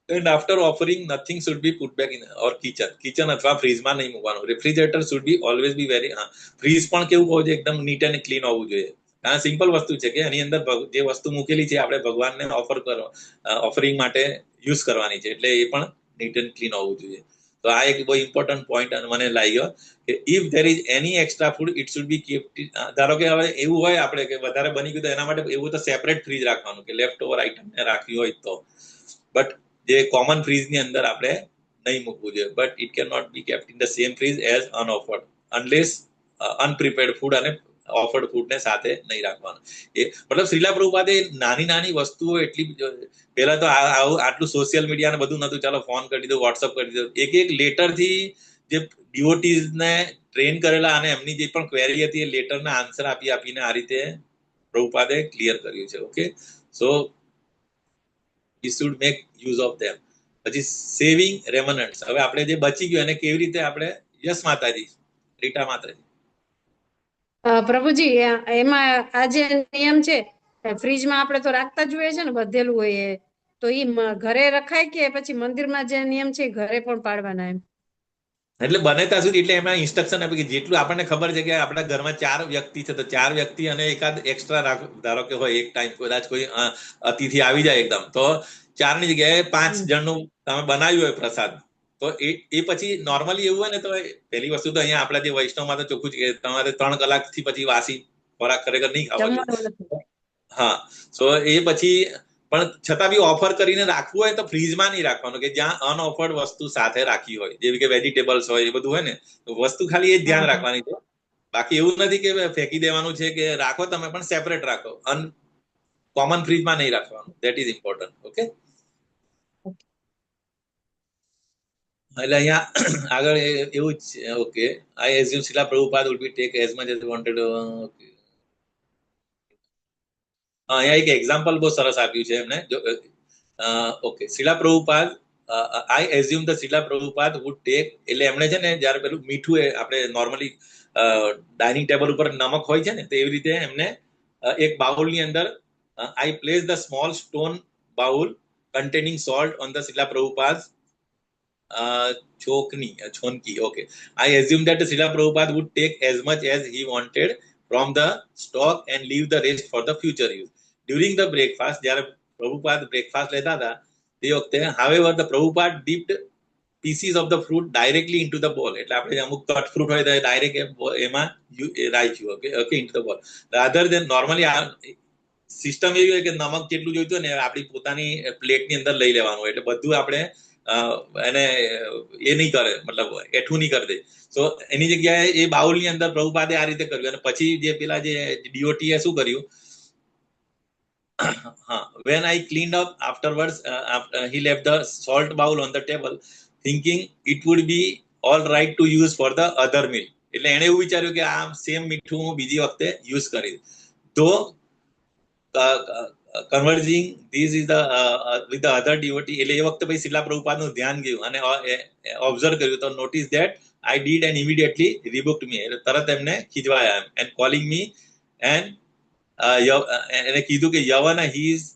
And after offering, nothing should be put back in or kitchen અથવા ફ્રીજમાં નહીં મૂકવાનું. Refrigerator should be always be very fridge પણ કેવું હોવું જોઈએ, એકદમ નીટ અને ક્લીન હોવું જોઈએ. આ સિમ્પલ વસ્તુ છે કે એની અંદર જે વસ્તુ મૂકેલી છે આપણે ભગવાનને ઓફરિંગ માટે યુઝ કરવાની છે, એટલે એ પણ નીટ એન્ડ ક્લીન હોવું જોઈએ. તો આ એક બહુ ઇમ્પોર્ટન્ટ પોઈન્ટ મને લાગ્યો કે if there is any extra food it should be kept. ધારો કે હવે એવું હોય આપણે કે વધારે બની ગયું તો એના માટે એવું તો સેપરેટ ફ્રીજ રાખવાનું કે લેફ્ટ ઓવર આઈટમ રાખવી હોય તો. બટ જે કોમન ફ્રીજની અંદર આપણે નહીં મૂકવું જોઈએ. But it can not be kept in the same fridge as unoffered unless unprepared food અને ઓફર્ડ ફૂડને સાથે નહીં રાખવાનું. એ મતલબ શ્રીલા પ્રભુપાદે નાની નાની વસ્તુઓ એટલી, પહેલા તો આટલું સોશિયલ મીડિયા ને બધું નતું, ચાલો ફોન કરી દીધો, વોટ્સઅપ કરી દીધો, એક લેટરથી જે ડીઓટીઝને ટ્રેન કરેલા અને એમની જે પણ ક્વેરી હતી એ લેટરના આન્સર આપીને આ રીતે પ્રભુપાદે ક્લિયર કર્યું છે. Okay. So we should make use of them. પછી સેવિંગ રેમનન્ટ્સ. હવે આપણે જે બચી ગયું એને કેવી રીતે આપણે, યસ માતાજી, રીટા માતાજી.
પ્રભુજી એમાં આ જે નિયમ છે ફ્રીજમાં આપણે તો રાખતા જ હોઈએ છે ને, બધેલું હોય એ, તો એ ઘરે રખાય કે પછી મંદિરમાં જે નિયમ છે ઘરે પણ પાડવાના? એમ
એટલે બને ત્યાં સુધી, એટલે એમાં ઇન્સ્ટ્રક્શન આપી કે જેટલું આપણને ખબર છે કે આપણા ઘરમાં 4 વ્યક્તિ છે તો 4 વ્યક્તિ અને એકાદ એક્સ્ટ્રા ધારો કે હોય એક ટાઈમ કદાચ કોઈ અતિથિ આવી જાય એકદમ, તો 4 ની જગ્યાએ 5 જણનું તમે બનાવ્યું હોય પ્રસાદ, તો એ પછી નોર્મલી એવું હોય ને તો પહેલી વસ્તુ તો અહીંયા આપણા જે વૈષ્ણવમાં તો ચોખ્ખું છે કે તમારે 3 કલાકથી પછી વાસી ખોરાક ખરેખર નહીં ખાવા જોઈએ. હા. સો એ પછી પણ છતાં બી ઓફર કરીને રાખવું હોય તો ફ્રીજમાં નહીં રાખવાનું કે જ્યાં અનઓફર્ડ વસ્તુ સાથે રાખી હોય, જેવી કે વેજીટેબલ્સ હોય એ બધું હોય ને, વસ્તુ ખાલી એ જ ધ્યાન રાખવાની છે. બાકી એવું નથી કે ફેંકી દેવાનું છે, કે રાખો તમે પણ સેપરેટ રાખો, કોમન ફ્રીજમાં નહીં રાખવાનું. That is important. ઓકે. એટલે અહીંયા આગળ એવું જ છે. Okay. I assume Srila Prabhupada would be take as much as wanted. Okay. અહીંયા એક એક્ઝામ્પલ બહુ સરસ આપ્યું છે એમને. Okay, Srila Prabhupada, I assume the Srila Prabhupada would take, એટલે એમણે છે ને જયારે પેલું મીઠું આપણે નોર્મલી ડાઇનિંગ ટેબલ ઉપર નમક હોય છે ને, તો એવી રીતે એમને એક બાઉલની અંદર I place the small stone bowl containing salt on the Srila Prabhupada's chonki. Okay. I assume that the Srila Prabhupada would take as much as he wanted from the stock and leave the rest for the future use. During the breakfast, જ્યારે પ્રભુપાદ બ્રેકફાસ્ટ લેતા હતા તે વખતે, however, the Prabhupada dipped pieces of the fruit directly into the bowl. એટલે આપણે અમુક કટ ફ્રૂટ હોય તો ડાયરેક્ટ એમાં રાખ્યું. Okay, into the bowl. Rather than normally system એવી હોય કે નમક જેટલું જોઈતું ને આપણી પોતાની પ્લેટની અંદર લઈ લેવાનું, એટલે બધું આપણે એને એ નહીં કરે, મતલબ એઠું નહીં કરી દે. તો એની જગ્યાએ એ બાઉલની અંદર પ્રભુપાદે આ રીતે કર્યું. અને પછી જે પેલા જે ડીઓટી એ શું કર્યું, હા, when I cleaned up afterwards, he left the salt bowl on the table thinking it would be all right to use for the other meal. એટલે એને એવું વિચાર્યું કે આ સેમ મીઠું હું બીજી વખતે યુઝ કરી. તો converging this is the with the other devotee, એટલે એ વખતે પછી શિલા પ્રભુપાદનું ધ્યાન ગયું અને ઓબ્ઝર્વ કર્યું, તો notice that I did and immediately rebuked me, એટલે તરત એમને ખીજવાયા એન્ડ કોલિંગ મી એન્ડ એને કીધું કે યવન he is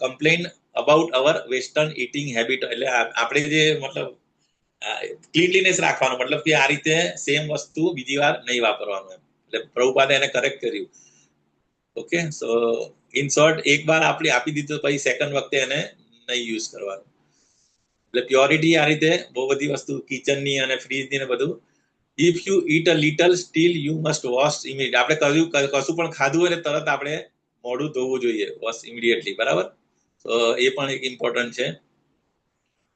complain about our western eating habit. એટલે આપણે જે મતલબ ક્લીનલીનેસ રાખવાનું, મતલબ કે આ રીતે સેમ વસ્તુ બીજી વાર નહીં વાપરવાનું એમ. એટલે પ્રભુપાદે એને કરેક્ટ કર્યું. ઓકે, સો ઇન શોર્ટ, એક વાર આપણે આપી દીધું પછી સેકન્ડ વખતે એને નહીં યુઝ કરવાનું. એટલે પ્યોરિટી આ રીતે બહુ બધી વસ્તુ કિચનની અને ફ્રીજની ને બધું. If you it a little steel you must wash immediate. આપણે કશું પણ ખાધું હોય એટલે તરત આપણે મોઢું ધોવું જોઈએ, વોશ ઇમિડિયેટલી, બરાબર. તો એ પણ એક ઇમ્પોર્ટન્ટ છે.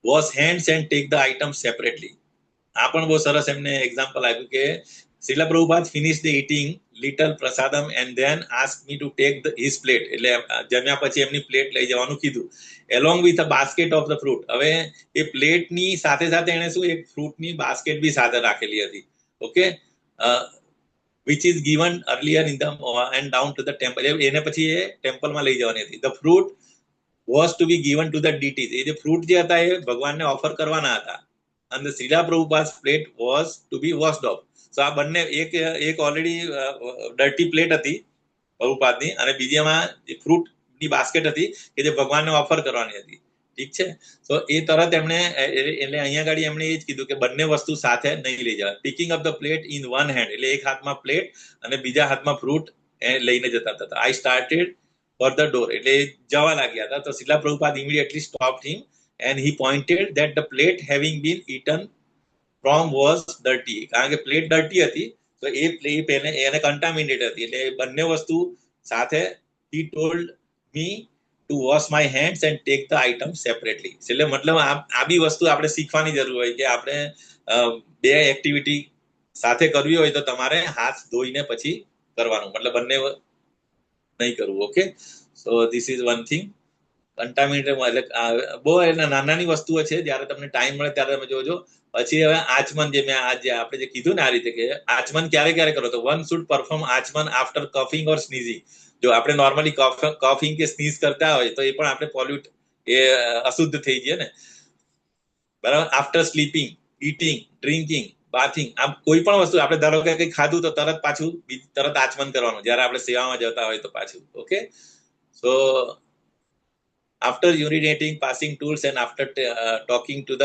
Wash hands and take the item separately. આ પણ બહુ સરસ એમને એક્ઝામ્પલ આપ્યું કે Srila Prabhupada finished the eating little prasadam and then asked me to take his plate. એટલે જમ્યા પછી એમની પ્લેટ લઈ જવાનું કીધું, along with a basket of the fruit. હવે એ પ્લેટની સાથે સાથે એને શું એક ફ્રૂટની બાસ્કેટ બી સાથે રાખેલી હતી. Okay, which is given earlier in the and down to the temple. એને પછી એ ટેમ્પલમાં લઈ જવાની હતી. The fruit was to be given to the deities. એ જે ફ્રૂટ જે હતા એ ભગવાનને ઓફર કરવાના હતા. And the Srila Prabhupada's plate was to be washed off. So આ બંને એક ઓલરેડી ડર્ટી પ્લેટ હતી પ્રભુપાદની, અને બીજામાં ફ્રૂટની બાસ્કેટ હતી કે જે ભગવાનને ઓફર કરવાની હતી. ઠીક છે. તો એ તરત એમણે એટલે અહીંયા આગળ એમણે એ જ કીધું કે બંને વસ્તુ સાથે નહીં લઈ જવા. Picking up the plate in one hand, એટલે એક હાથમાં પ્લેટ અને બીજા હાથમાં ફ્રૂટ લઈને જતા હતા. I started for the door, એટલે જવા લાગ્યા હતા. તો Srila Prabhupada immediately stopped him and he pointed that the plate having been eaten from was dirty. કારણ કે પ્લેટ ડર્ટી હતી, તો એ પ્લેટ એને કન્ટામિનેટ હતી. એટલે બંને વસ્તુ સાથે he told me to wash my hands and take the item separately. એટલે મતલબ આ બી વસ્તુ આપણે શીખવાની જરૂર હોય કે આપણે બે એક્ટિવિટી સાથે કરવી હોય તો તમારે હાથ ધોઈને પછી કરવાનું, મતલબ બંને નહીં કરવું. Okay, so this is one thing. Contaminate એટલે બહુ નાની વસ્તુઓ છે, જ્યારે તમને ટાઈમ મળે ત્યારે તમે જોજો. પછી હવે આચમન, જે મેં આજે આપણે જે કીધું ને આ રીતે કે આચમન ક્યારે ક્યારે કરો, તો one should perform achaman after coughing or sneezing. જો આપણે નોર્મલી કફિંગ કે સ્નીઝ કરતા હોય તો એ પણ આપણે પોલ્યુટ, એ અશુદ્ધ થઈ જાય ને, બરાબર. After sleeping, eating, drinking, bathing, આમ કોઈ પણ વસ્તુ આપણે ધારો કે કંઈ ખાધું તો તરત પાછું તરત આચમન કરવાનું, જ્યારે આપણે સેવામાં જતા હોય તો પાછું. Okay, so after urinating, passing tools, and after talking to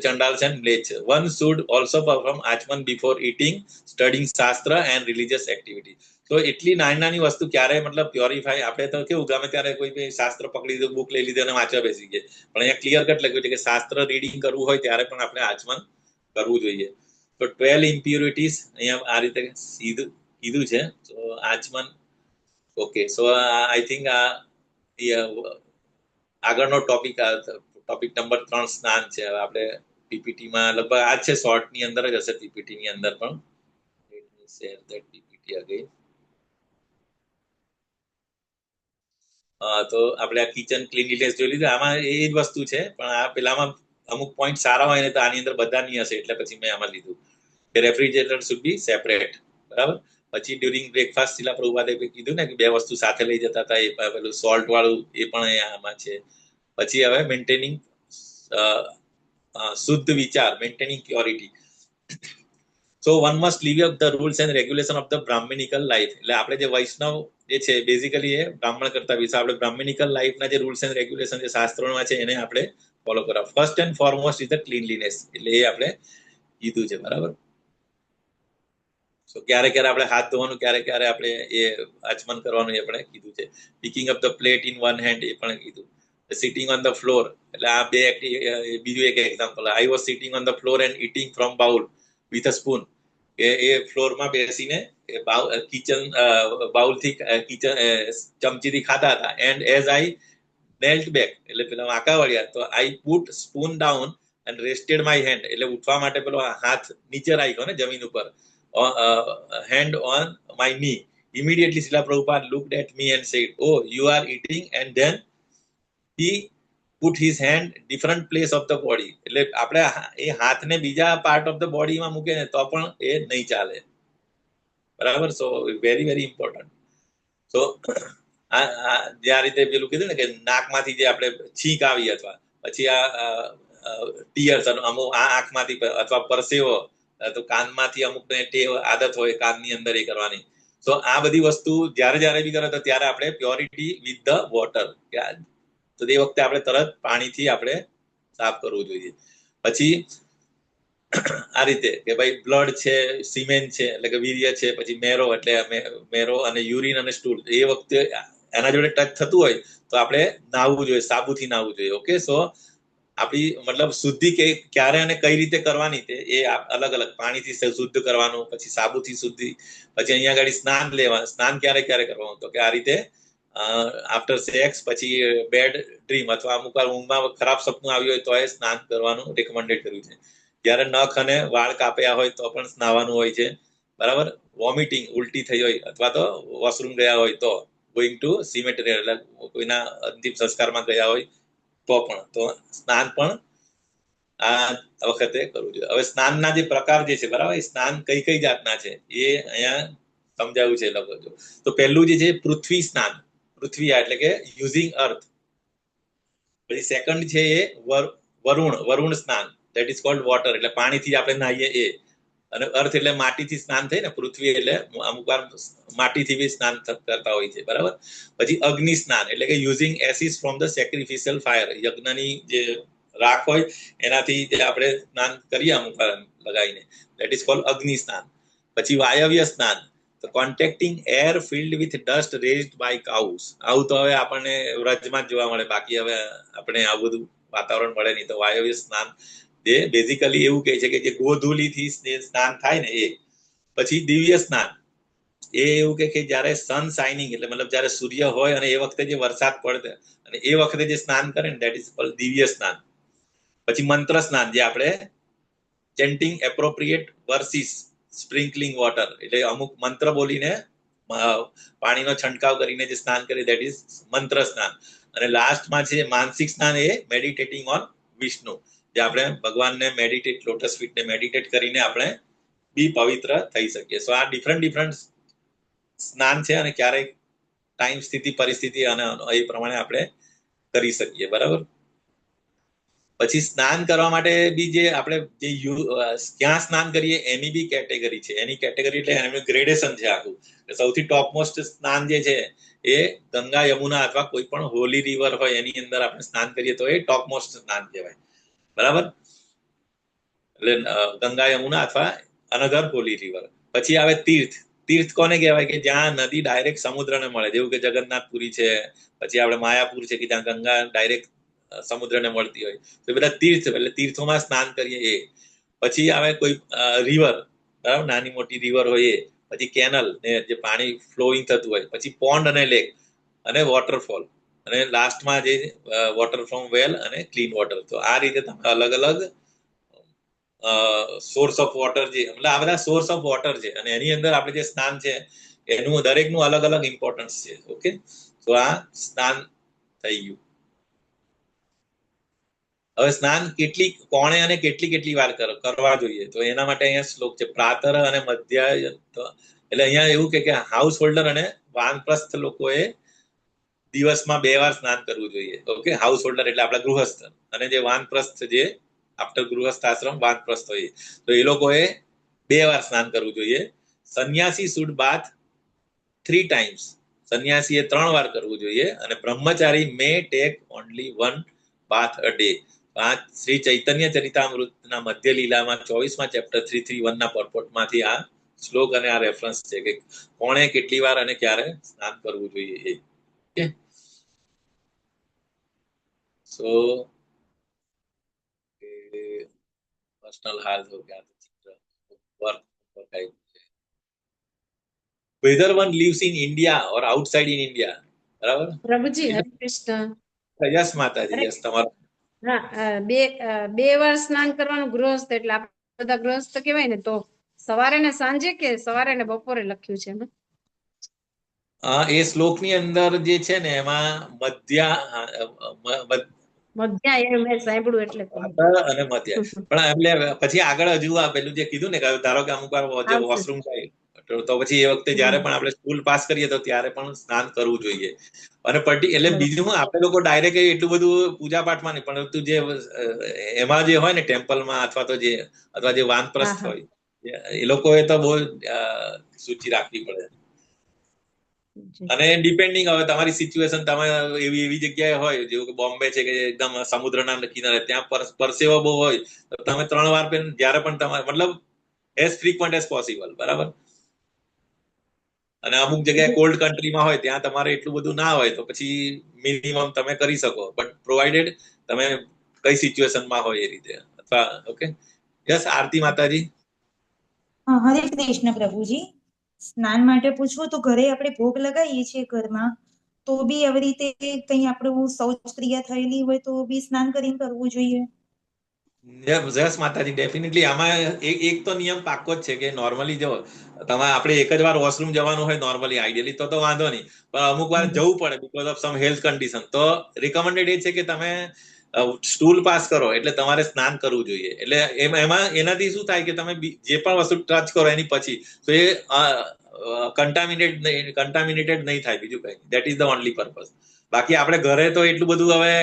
Chandals and Mlech, one should also perform Achman before eating, studying Shastra and religious activity. So એટલી નાની નાની વસ્તુ ક્યારે મતલબ પ્યોરિફાય. આપણે તો કેવું ગમે ત્યારે કોઈ બી શાસ્ત્ર પકડી લીધું, બુક લઈ લીધું અને વાંચવા બેસી ગયા, પણ અહીંયા ક્લિયર કટ લખ્યું છે કે શાસ્ત્ર રીડિંગ કરવું હોય ત્યારે પણ આપણે આચમન કરવું જોઈએ. તો 12 impurities અહીંયા આ રીતે કીધું છે. તો આચમન. ઓકે, સો આઈ થિંક આગળનો ટોપિક નંબર 3 સ્નાન છે. હવે આપણે પીપીટીમાં લગભગ આ છે, શોર્ટની અંદર જ હશે, પીપીટીની અંદર પણ. Let me share that PPT again. તો આપણે આ કિચન ક્લીનલીનેસ જોઈ લીધું. આમાં એ જ વસ્તુ છે, પણ આ પેલામાં અમુક પોઈન્ટ સારા હોય ને તો આની અંદર બધા નહીં હશે, એટલે પછી મેં આમાં લીધું કે રેફ્રિજરેટર શુડ બી સેપરેટ, બરાબર. પછી ડ્યુરિંગ બ્રેકફાસ્ટ શિલા પ્રભુપાદે કીધું ને કે 2 વસ્તુ સાથે લઈ જતા હતા, એ પેલું સોલ્ટ વાળું એ પણ અહીંયા આમાં છે. પછી હવે મેન્ટેનિંગ શુદ્ધ વિચાર, maintaining purity. So one must live up the rules and regulation of the brahmanical life. એટલે આપણે જે વૈષ્ણવ જે છે બેઝિકલી એ બ્રાહ્મણ કરતા વિશે આપણે બ્રાહ્મણિકલ લાઈફના જે રૂલ્સ એન્ડ રેગ્યુલેશન જે શાસ્ત્રોમાં છે એને આપણે ફોલો કરવા. First and foremost is the cleanliness. એટલે એ આપણે કીધું છે, બરાબર. સો ક્યારે ક્યારે આપણે હાથ ધોવાનું, ક્યારે ક્યારે આપણે એ આચમન કરવાનું એ આપણે કીધું છે. Picking up the plate in one hand એ પણ કીધું. સિટિંગ ઓન ધ ફ્લોર, એટલે આ બીજું એક example. I was sitting on the floor and eating from bowl with a spoon. કે એ ફ્લોરમાં બેસીને કિચન બાઉલથી કિચન ચમચીથી ખાતા હતા. એન્ડ એઝ આઈ નેલ્ટ બેક, એટલે પેલા વાંકા વળ્યા તો I put spoon down and rested my hand, એટલે ઉઠવા માટે પેલો હાથ નીચે રાખ્યો ને જમીન ઉપર, hand on my knee. Immediately Srila Prabhupada looked at me and said, "Oh, you are eating," and then he put his hand different place of the body. એટલે આપણે એ હાથને બીજા પાર્ટ ઓફ ધ બોડીમાં મૂકે ને તો પણ એ નહીં ચાલે, બરાબર. So very very important. So જે આ રીતે પેલું કીધું ને કે નાકમાંથી જે આપણે છીંક આવી અથવા પછી આ ટીયર્સ અમુક આ આંખમાંથી અથવા પરસેવો, તો કાનમાંથી અમુક ટેવ આદત હોય કાનની અંદર એ કરવાની. તો આ બધી વસ્તુ જ્યારે બી કરે તો ત્યારે આપણે પ્યોરિટી વિથ ધ વોટર, તો તે વખતે આપણે તરત પાણીથી આપણે સાફ કરવું જોઈએ. પછી આ રીતે કે ભાઈ બ્લડ છે, સિમેન્ટ છે એટલે કે વીર્ય છે, પછી મેરો એટલે મેરો અને યુરિન અને સ્ટૂલ, એ વખતે એના જોડે ટચ થતું હોય તો આપણે નાહવું જોઈએ, સાબુથી નાહવું જોઈએ. ઓકે. સો આપણી મતલબ શુદ્ધિ કે ક્યારે અને કઈ રીતે કરવાની તે એ અલગ અલગ. પાણીથી શુદ્ધ કરવાનું, પછી સાબુથી શુદ્ધિ, પછી અહીંયા આગળ સ્નાન ક્યારે કરવાનું, તો કે આ રીતે આફ્ટર સેક્સ, પછી બેડ ડ્રીમ અથવા અમુક વાર ઊંઘમાં ખરાબ સપનું આવ્યું હોય તો એ સ્નાન કરવાનું રેકમેન્ડેડ કર્યું છે. જ્યારે નખ અને વાળ કાપ્યા હોય તો પણ સ્નાવાનું હોય છે, બરાબર. વોમિટિંગ, ઉલટી થઈ હોય અથવા તો વોશરૂમ ગયા હોય તો, ગોઈંગ ટુ સિમેટરી એટલે કોઈના અંતિમ સંસ્કારમાં ગયા હોય તો પણ, તો સ્નાન પણ આ વખતે કરવું જોઈએ. હવે સ્નાનના જે પ્રકાર જે છે, બરાબર, સ્નાન કઈ જાતના છે એ અહીંયા સમજાવ્યું છે લગો. તો પહેલું જે છે પૃથ્વી સ્નાન, પૃથ્વી એટલે કે યુઝિંગ અર્થ. પછી સેકન્ડ છે એ વરુણ સ્નાન, ધેટ ઇઝ કોલ્ડ વોટર, એટલે પાણીથી આપણે નાહીએ એ. અને અર્થ એટલે માટીથી સ્નાન થાય ને, પૃથ્વી એટલે અમુક વાર માટીથી બી સ્નાન કરતા હોય છે, બરાબર. પછી અગ્નિ સ્નાન એટલે કે using acid from the sacrificial fire, યજ્ઞની જે રાખ હોય એનાથી જે આપણે સ્નાન કરીએ અમુક વાર લગાવીને, ધેટ ઇઝ કોલ્ડ અગ્નિ સ્નાન. પછી વાયવ્ય સ્નાન, તો contacting air filled with dust raised by cows. આવું તો હવે આપણને વ્રજમાં જ જોવા મળે, બાકી હવે આપણે આવું બધું વાતાવરણ મળે નહીં. તો વાયવ્ય સ્નાન જે બેઝિકલી એવું કહે છે કે જે ગોધૂલીથી સ્નાન થાય ને એ. પછી દિવ્ય સ્નાન, એ એવું કે જયારે સન શાઇનિંગ એટલે મતલબ જયારે સૂર્ય હોય અને એ વખતે જે વરસાદ પડે અને એ વખતે જે સ્નાન કરે ને, ધેટ ઇઝ કોલ્ડ દિવ્ય સ્નાન. પછી મંત્ર સ્નાન, જે આપણે ચેન્ટિંગ એપ્રોપ્રિએટ વર્સિસ સ્પ્રિંકલિંગ વોટર, એટલે અમુક મંત્ર બોલીને પાણીનો છંટકાવ કરીને જે સ્નાન કરે, ધેટ ઇઝ મંત્ર સ્નાન. અને લાસ્ટમાં છે માનસિક સ્નાન, એ મેડિટેટિંગ ઓન વિષ્ણુ, જે આપણે ભગવાનને મેડિટેટ, લોટસ ફીટને મેડિટેટ કરીને આપણે બી પવિત્ર થઈ શકીએ. સો આ ડિફરન્ટ સ્નાન છે અને ક્યારેક ટાઈમ, સ્થિતિ, પરિસ્થિતિ અને એ પ્રમાણે આપણે કરી શકીએ, બરાબર. પછી સ્નાન કરવા માટે બી જે આપણે જે ક્યાં સ્નાન કરીએ એની બી કેટેગરી છે. એની કેટેગરી એટલે એનું ગ્રેડેશન છે આખું. સૌથી ટોપમોસ્ટ સ્નાન જે છે એ ગંગા, યમુના અથવા કોઈ પણ હોલી રિવર હોય એની અંદર આપણે સ્નાન કરીએ તો એ ટોપમોસ્ટ સ્નાન કહેવાય, બરાબર. એટલે ગંગા, યમુના અથવા અનધર હોલી રિવર. પછી આવે તીર્થ. તીર્થ કોને કહેવાય કે જ્યાં નદી ડાયરેક્ટ સમુદ્રને મળે, જેવું કે જગન્નાથપુરી છે, પછી આપણે માયાપુર છે કે જ્યાં ગંગા ડાયરેક્ટ સમુદ્રને મળતી હોય, તો બધા તીર્થ એટલે તીર્થોમાં સ્નાન કરીએ એ. પછી આવે કોઈ રિવર, બરાબર, નાની મોટી રિવર હોય એ. પછી કેનલ ને જે પાણી ફ્લોઈંગ થતું હોય, પછી પોન્ડ અને લેક અને વોટરફોલ, અને લાસ્ટમાં જે વોટર ફ્રોમ વેલ અને ક્લીન વોટર. તો આ રીતે તમે અલગ અલગ સોર્સ ઓફ વોટર જે મતલબ આ બધા સોર્સ ઓફ વોટર છે અને એની અંદર આપણે જે સ્નાન છે એનું દરેકનું અલગ અલગ ઇમ્પોર્ટન્સ છે. ઓકે. તો આ સ્નાન થઈ ગયું. હવે સ્નાન કોણે અને કેટલી વાર કરવા જોઈએ, તો એના માટે અહીંયા શ્લોક છે. પ્રાતર અને મધ્ય એટલે અહીંયા એવું કે હાઉસ હોલ્ડર અને વાનપ્રસ્થ લોકોએ દિવસમાં 2 વાર સ્નાન કરવું જોઈએ. ઓકે, હાઉસ હોલ્ડર એટલે આપણા ગૃહસ્થ, અને જે વાનપ્રસ્થ જે આફ્ટર ગૃહસ્થ આશ્રમ વાનપ્રસ્થ હોય તો એ લોકોએ 2 વાર સ્નાન કરવું જોઈએ. સંન્યાસી શુડ બાથ 3 times. સંન્યાસીએ 3 વાર કરવું જોઈએ, અને બ્રહ્મચારી may take only 1 bath a day. આ શ્રી ચૈતન્ય ચરિતામૃતના મધ્ય લીલામાં 24મા ચેપ્ટર 331 ના પર્પોર્ટમાંથી આ શ્લોક અને આ રેફરન્સ છે કે કોણે કેટલી વાર અને ક્યારે સ્નાન કરવું જોઈએ. ઓકે, સો પર્સનલ હાલ હો ગયા work whether one lives in India or outside in India. બરાબર
પ્રભુજી હરે કૃષ્ણ.
યસ માતાજી, યસ તમારું.
હા, બે વાર સ્નાન કરવાનું ગૃહસ્થ, એટલે આપણે બધા ગૃહસ્થ કહેવાય ને, તો સવારે ને સાંજે કે સવારે ને બપોરે લખ્યું છે એમાં?
એ શ્લોકની અંદર જે છે ને એમાં મધ્યા
મેં સાંભળ્યું એટલે
અને મધ્ય, પણ એટલે પછી આગળ હજુ આ પેલું જે કીધું ને કે ધારો કે અમુક વાર વોશરૂમ જાય તો પછી એ વખતે જયારે પણ આપણે સ્કૂલ પાસ કરીએ તો ત્યારે પણ સ્નાન કરવું જોઈએ. અને એટલે બીજું આપણે લોકો ડાયરેક્ટ એટલું બધું પૂજા પાઠમાં નહીં, પરંતુ જે એમાં જે હોય ને ટેમ્પલમાં અથવા જે વાનપ્રસ્થ હોય એ લોકોએ તો બહુ સૂચિ રાખવી પડે. અને ડિપેન્ડિંગ હવે તમારી સિચ્યુએશન, તમે એવી જગ્યાએ હોય જેવું કે બોમ્બે છે કે એકદમ સમુદ્રના કિનારે, ત્યાં પરસેવો બહુ હોય તો તમે 3 વાર જયારે પણ તમારે મતલબ એઝ ફ્રીક્વન્ટ એઝ પોસિબલ. બરાબર. અને અમુક જગ્યાએ કોલ્ડ કન્ટ્રીમાં હોય ત્યાં તમારે એટલું બધું ના હોય તો પછી મિનિમમ તમે કરી શકો, બટ પ્રોવાઇડેડ તમે કઈ સિચ્યુએશનમાં હોય એ રીતે. અથવા ઓકે, યસ આરતી માતાજી.
હરે કૃષ્ણ પ્રભુજી. સ્નાન માટે પૂછવું તો ઘરે આપણે ભોગ લગાવીએ છીએ ઘરમાં, તો બી આવી રીતે કઈ આપણું શૌચક્રિયા થયેલી હોય તો બી સ્નાન કરીને કરવું જોઈએ?
યસ માતાજી, ડેફિનેટલી. આમાં એક તો નિયમ પાક્કો જ છે કે નોર્મલી જો આપણે એક જ વાર વોશરૂમ જવાનું હોય નોર્મલી આઈડિયલી તો વાંધો નહીં, પણ અમુક વાર જવું પડે because of sum health condition, તો રિકમેન્ડેડ એ છે કે તમે સ્ટૂલ પાસ કરો એટલે તમારે સ્નાન કરવું જોઈએ. એટલે એમાં એનાથી શું થાય કે તમે જે પણ વસ્તુ ટચ કરો એની પછી તો એ કન્ટામિનેટેડ નહીં થાય, બીજું કઈ. That is the only purpose. બાકી આપણે ઘરે તો એટલું બધું હવે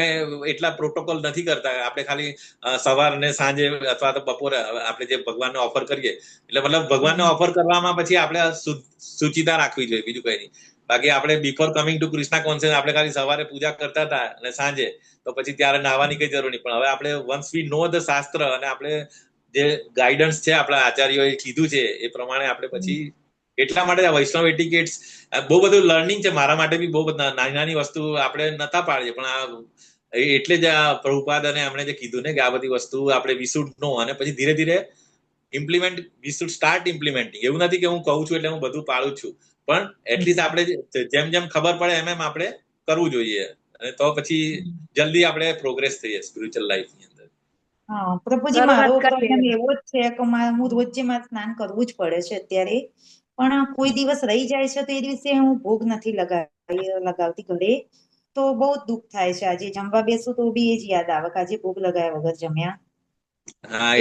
એટલા પ્રોટોકોલ નથી કરતા. આપણે ખાલી સવાર ને સાંજે અથવા તો બપોરે આપણે જે ભગવાનને ઓફર કરીએ, એટલે મતલબ ભગવાનને ઓફર કરવામાં પછી આપણે સુચિતા રાખવી જોઈએ, બીજું કઈ નહીં. બાકી આપણે before coming to Krishna concept આપણે ખાલી સવારે પૂજા કરતા હતા અને સાંજે તો પછી ત્યારે નાહવાની કઈ જરૂર નહીં. પણ હવે આપણે વન્સ વી નો ધ શાસ્ત્ર અને આપણે જે ગાઈડન્સ છે આપણા આચાર્યોએ કીધું છે એ પ્રમાણે આપણે પછી એટલા માટે વૈષ્ણવ એટિકેટ્સ બહુ બધું લર્નિંગ છે. મારા માટે બી બહુ નાની નાની વસ્તુ આપણે નતા પાડીએ, પણ આ એટલે જ આ પ્રભુપાદ અને એમણે જે કીધું ને કે આ બધી વસ્તુ આપણે વી શુડ નો, અને પછી ધીરે ધીરે implement, we should start implementing. એવું નથી કે હું કહું છું એટલે હું બધું પાડું છું, પણ એટલીસ્ટ આપણે જેમ જેમ ખબર પડે એમ આપણે કરવું જોઈએ, અને તો પછી જલ્દી આપણે પ્રોગ્રેસ થઈએ સ્પિરિચ્યુઅલ લાઈફની અંદર.
હા પ્રભુજી, મારો પ્રોબ્લેમ એવો જ છે કે હું રોજે મારે સ્નાન કરવું જ પડે છે અત્યારે, પણ કોઈ દિવસ રહી જાય છે તો એ દિવસે હું ભોગ નથી લગાવતી ઘરે, તો બહુ દુઃખ થાય છે. આજે જમવા બેસું તો બી એ જ યાદ આવે કે આજે ભોગ લગાવ્યા વગર જમ્યા.
હા,